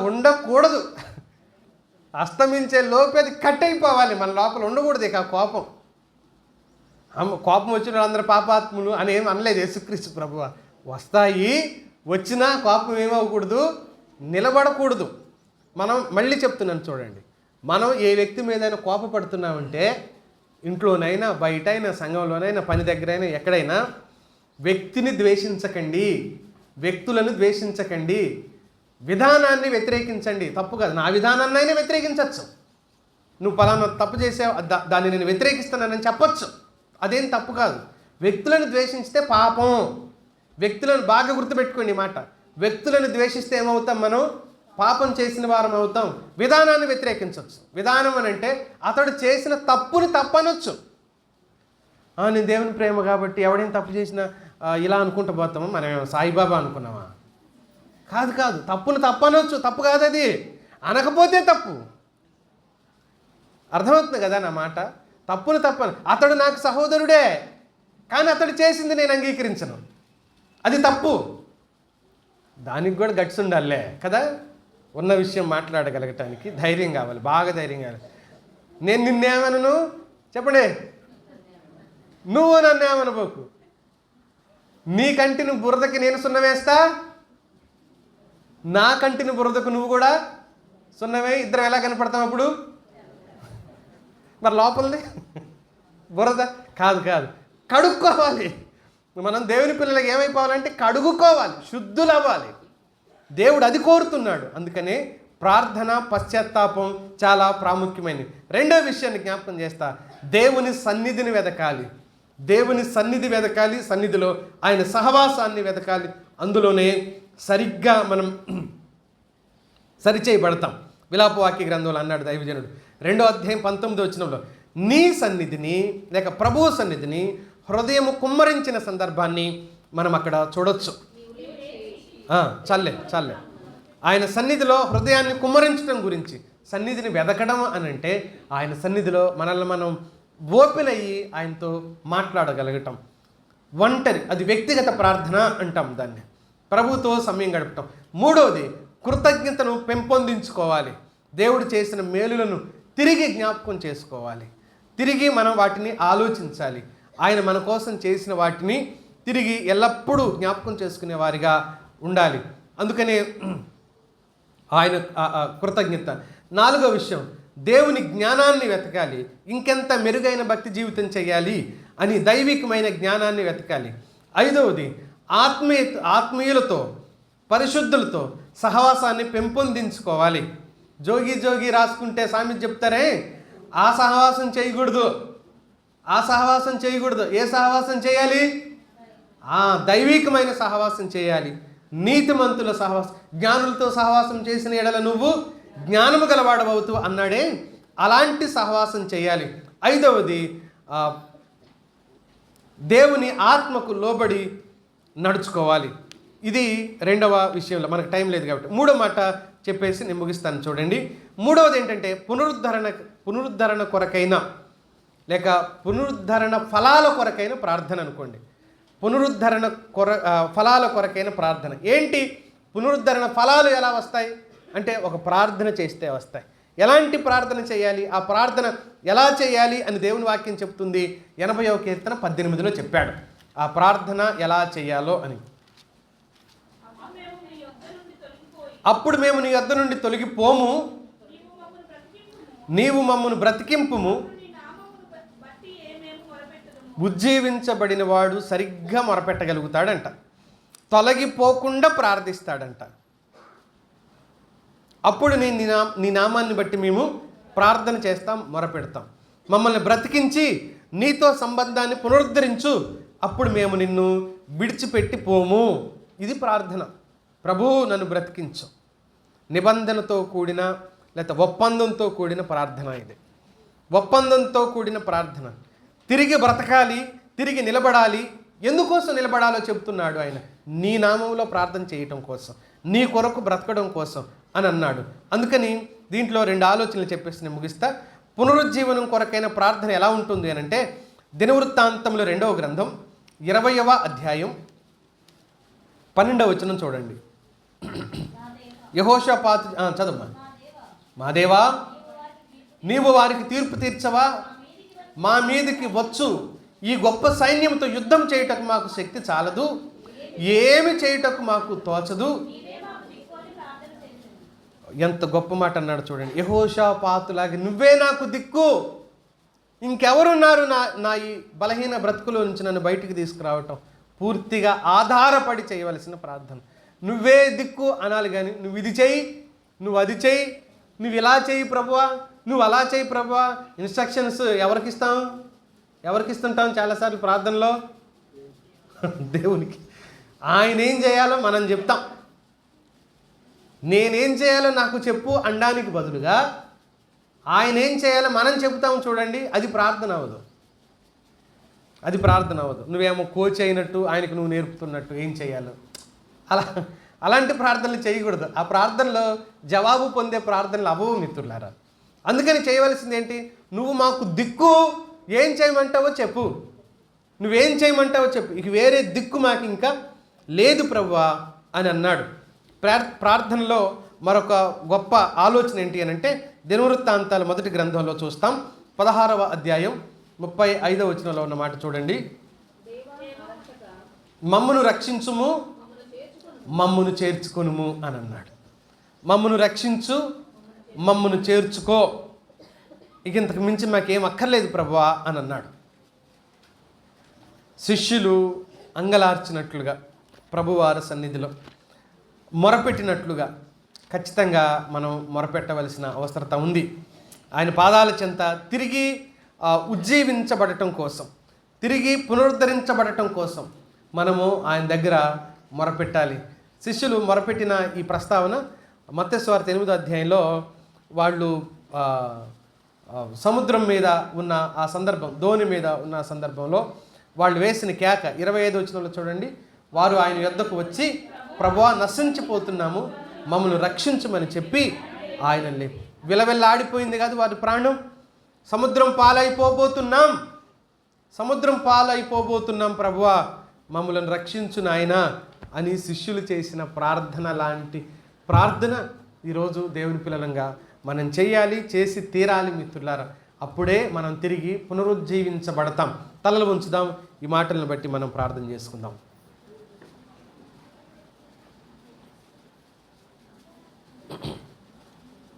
ఉండకూడదు, అస్తమించే లోపు అది కట్ అయిపోవాలి. మన లోపల ఉండకూడదు ఇక కోపం. కోపం వచ్చిన అందరూ పాపాత్ములు అని ఏం అనలేదు యేసుక్రీస్తు ప్రభువ. వస్తాయి, వచ్చినా కోపం ఏమవ్వకూడదు, నిలబడకూడదు. మనం మళ్ళీ చెప్తున్నాను చూడండి, మనం ఏ వ్యక్తి మీదైనా కోపపడుతున్నామంటే, ఇంట్లోనైనా బయటైనా సంఘంలోనైనా పని దగ్గరైనా ఎక్కడైనా, వ్యక్తిని ద్వేషించకండి, వ్యక్తులను ద్వేషించకండి, విధానాన్ని వ్యతిరేకించండి. తప్పు కాదు, నా విధానాన్ని అయినా వ్యతిరేకించవచ్చు. నువ్వు పలానా తప్పు చేసావు, దాన్ని నేను వ్యతిరేకిస్తున్నానని చెప్పొచ్చు, అదేం తప్పు కాదు. వ్యక్తులను ద్వేషించితే పాపం. వ్యక్తులను బాగా గుర్తుపెట్టుకోండి మాట. వ్యక్తులను ద్వేషిస్తే ఏమవుతాం మనం? పాపం చేసిన వారం అవుతాం. విధానాన్ని వ్యతిరేకించవచ్చు. విధానం అని అంటే అతడు చేసిన తప్పుని తప్పనొచ్చు. నేను దేవుని ప్రేమ కాబట్టి ఎవడైనా తప్పు చేసినా ఇలా అనుకుంటూ పోతామా? మనం సాయిబాబా అనుకున్నామా? కాదు, తప్పును తప్పనొచ్చు, తప్పు కాదు అది. అనకపోతే తప్పు. అర్థమవుతుంది కదా నా మాట? తప్పును తప్పను. అతడు నాకు సహోదరుడే, కానీ అతడు చేసింది నేను అంగీకరించను, అది తప్పు. దానికి కూడా గట్స్ ఉండాలే కదా, ఉన్న విషయం మాట్లాడగలగటానికి ధైర్యం కావాలి, బాగా ధైర్యం కావాలి. నేను నిన్నేమనను చెప్పండి, నువ్వు నన్నేమనబోకు. నీ కంటిని బురదకి నేను సున్న వేస్తా, నా కంటిని బురదకు నువ్వు కూడా సున్నవే. ఇద్దరం ఎలా కనపడతాం అప్పుడు? మరి లోపలిది బురద కాదు, కడుక్కోవాలి. మనం దేవుని పిల్లలకి ఏమైపోవాలంటే కడుగుకోవాలి, శుద్ధులు అవ్వాలి. దేవుడు అది కోరుతున్నాడు. అందుకనే ప్రార్థన, పశ్చాత్తాపం చాలా ప్రాముఖ్యమైనవి. రెండో విషయాన్ని జ్ఞాపకం చేస్తా, దేవుని సన్నిధిని వెతకాలి. దేవుని సన్నిధి వెతకాలి, సన్నిధిలో ఆయన సహవాసాన్ని వెతకాలి. అందులోనే సరిగ్గా మనం సరిచేయబడతాం. విలాపవాక్య గ్రంథంలో అన్నాడు దైవజనుడు 2వ అధ్యాయం 19వ వచనంలో, నీ సన్నిధిని లేక ప్రభువు సన్నిధిని హృదయము కుమ్మరించిన సందర్భాన్ని మనం అక్కడ చూడొచ్చు. చాలే ఆయన సన్నిధిలో హృదయాన్ని కుమ్మరించడం గురించి, సన్నిధిని వెదకడం అని అంటే ఆయన సన్నిధిలో మనల్ని మనం ఓపెన్ అయ్యి ఆయనతో మాట్లాడగలగటం. ఒంటరి, అది వ్యక్తిగత ప్రార్థన అంటాం దాన్ని. ప్రభుతో సమయం గడపటం. మూడవది కృతజ్ఞతను పెంపొందించుకోవాలి. దేవుడు చేసిన మేలులను తిరిగి జ్ఞాపకం చేసుకోవాలి. తిరిగి మనం వాటిని ఆలోచించాలి. ఆయన మన కోసం చేసిన వాటిని తిరిగి ఎల్లప్పుడూ జ్ఞాపకం చేసుకునే వారిగా ఉండాలి. అందుకనే ఆయన కృతజ్ఞత. 4వ విషయం, దేవుని జ్ఞానాన్ని వెతకాలి. ఇంకెంత మెరుగైన భక్తి జీవితం చేయాలి అని దైవికమైన జ్ఞానాన్ని వెతకాలి. 5వది ఆత్మీయులతో, పరిశుద్ధులతో సహవాసాన్ని పెంపొందించుకోవాలి. జోగి రాసుకుంటే సామెత చెప్తారే, ఆ సహవాసం చేయకూడదు. ఏ సహవాసం చేయాలి? దైవికమైన సహవాసం చేయాలి. నీతిమంతుల సహవాసం, జ్ఞానులతో సహవాసం చేసిన ఎడల నువ్వు జ్ఞానము గలవాడవవుతూ అన్నాడే, అలాంటి సహవాసం చేయాలి. 5వది దేవుని ఆత్మకు లోబడి నడుచుకోవాలి. ఇది 2వ విషయంలో. మనకు టైం లేదు కాబట్టి 3వ మాట చెప్పేసి నేను ముగిస్తాను. చూడండి, 3వది ఏంటంటే పునరుద్ధరణ కొరకైన లేక పునరుద్ధరణ ఫలాల కొరకైన ప్రార్థన అనుకోండి. ఫలాల కొరకైన ప్రార్థన ఏంటి? పునరుద్ధరణ ఫలాలు ఎలా వస్తాయి అంటే ఒక ప్రార్థన చేస్తే వస్తాయి. ఎలాంటి ప్రార్థన చేయాలి, ఆ ప్రార్థన ఎలా చేయాలి అని దేవుని వాక్యం చెప్తుంది. 80వ కీర్తన 18లో చెప్పాడు ఆ ప్రార్థన ఎలా చేయాలో అని. అప్పుడు మేము నీ యొద్ద నుండి తొలగిపోము, నీవు మమ్మను బ్రతికింపుము. ఉజ్జీవించబడిన వాడు సరిగ్గా మొరపెట్టగలుగుతాడంట, తొలగిపోకుండా ప్రార్థిస్తాడంట. అప్పుడు నీ నామాన్ని బట్టి మేము ప్రార్థన చేస్తాం, మొరపెడతాం. మమ్మల్ని బ్రతికించి నీతో సంబంధాన్ని పునరుద్ధరించు, అప్పుడు మేము నిన్ను విడిచిపెట్టి పోము. ఇది ప్రార్థన. ప్రభువు నన్ను బ్రతికించు. నిబంధనతో కూడిన లేక ఒప్పందంతో కూడిన ప్రార్థన ఇది. ఒప్పందంతో కూడిన ప్రార్థన. తిరిగి బ్రతకాలి, తిరిగి నిలబడాలి. ఎందుకోసం నిలబడాలో చెప్తున్నాడు ఆయన. నీ నామంలో ప్రార్థన చేయటం కోసం, నీ కొరకు బ్రతకడం కోసం అని అన్నాడు. అందుకని దీంట్లో 2 ఆలోచనలు చెప్పేసి నేను ముగిస్తా. పునరుజ్జీవనం కొరకైన ప్రార్థన ఎలా ఉంటుంది అని అంటే, దినవృత్తాంతములు 2వ గ్రంథం 20వ అధ్యాయం 12వ వచనం చూడండి. యెహోషాపాతు చదవమ్మా. మా దేవా, నీవు వారికి తీర్పు తీర్చవా? మా మీదకి వచ్చు. ఈ గొప్ప సైన్యంతో యుద్ధం చేయుటకు మాకు శక్తి చాలదు, ఏమి చేయుటకు మాకు తోచదు. ఎంత గొప్ప మాట అన్నాడు చూడండి. యెహోషాపాతులాగా నువ్వే నాకు దిక్కు, ఇంకెవరున్నారు నా ఈ బలహీన బ్రతుకులో నుంచి నన్ను బయటికి తీసుకురావటం? పూర్తిగా ఆధారపడి చేయవలసిన ప్రార్థన. నువ్వే దిక్కు అనాలి, కానీ నువ్వు ఇది చెయ్యి, నువ్వు అది చెయ్యి, నువ్వు ఇలా చెయ్యి ప్రభువా, నువ్వు అలా చెయ్యి ప్రభువా. ఇన్స్ట్రక్షన్స్ ఎవరికి ఇస్తుంటాం చాలాసార్లు ప్రార్థనలో? దేవునికి. ఆయన ఏం చేయాలో మనం చెప్తాం. నేనేం చేయాలో నాకు చెప్పు అనడానికి బదులుగా ఆయన ఏం చేయాలో మనం చెబుతాం చూడండి. అది ప్రార్థన అవ్వదు. నువ్వేమో కోచ్ అయినట్టు ఆయనకు నువ్వు నేర్పుతున్నట్టు ఏం చేయాలో అలాంటి ప్రార్థనలు చేయకూడదు. ఆ ప్రార్థనలో జవాబు పొందే ప్రార్థనలు అవ్వవు మిత్రులారా. అందుకని చేయవలసింది ఏంటి? నువ్వు మాకు దిక్కు, ఏం చేయమంటావో చెప్పు, నువ్వేం చేయమంటావో చెప్పు, ఇక వేరే దిక్కు మాకు ఇంకా లేదు ప్రభువా అని అన్నాడు. ప్రార్థనలో మరొక గొప్ప ఆలోచన ఏంటి అని అంటే, దినవృత్తాంతాల 1వ గ్రంథంలో చూస్తాం. 16వ అధ్యాయం 35వ వచనంలో ఉన్న మాట చూడండి. మమ్మును రక్షించుము, మమ్మును చేర్చుకొనుము అని అన్నాడు. మమ్మును రక్షించు, మమ్మును చేర్చుకో, ఇక ఇంతకు మించి మాకేం అక్కర్లేదు ప్రభువా అని అన్నాడు. శిష్యులు అంగలార్చినట్లుగా, ప్రభువారి సన్నిధిలో మొరపెట్టినట్లుగా ఖచ్చితంగా మనం మొరపెట్టవలసిన అవసరత ఉంది. ఆయన పాదాల చెంత తిరిగి ఉజ్జీవించబడటం కోసం, తిరిగి పునరుద్ధరించబడటం కోసం మనము ఆయన దగ్గర మొరపెట్టాలి. శిష్యులు మొరపెట్టిన ఈ ప్రస్తావన మత్తయి సువార్త 8వ అధ్యాయంలో వాళ్ళు సముద్రం మీద ఉన్న ఆ సందర్భం, దోణి మీద ఉన్న సందర్భంలో వాళ్ళు వేసిన కేక 25వ వచనంలో చూడండి. వారు ఆయన యొద్దకు వచ్చి, ప్రభువా, నశించిపోతున్నాము, మమ్మల్ని రక్షించమని చెప్పి ఆయన లేపు. విలవిల్లాడిపోయింది కాదు వారి ప్రాణం. సముద్రం పాలైపోబోతున్నాం ప్రభువా, మమ్మల్ని రక్షించు నాయనా అని శిష్యులు చేసిన ప్రార్థన లాంటి ప్రార్థన ఈరోజు దేవుని పిల్లలంగా మనం చేయాలి, చేసి తీరాలి మిత్రులారా. అప్పుడే మనం తిరిగి పునరుజ్జీవించబడతాం. తలలు ఉంచుదాం, ఈ మాటలను బట్టి మనం ప్రార్థన చేసుకుందాం.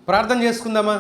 ప్రార్థన చేసుకుందామా?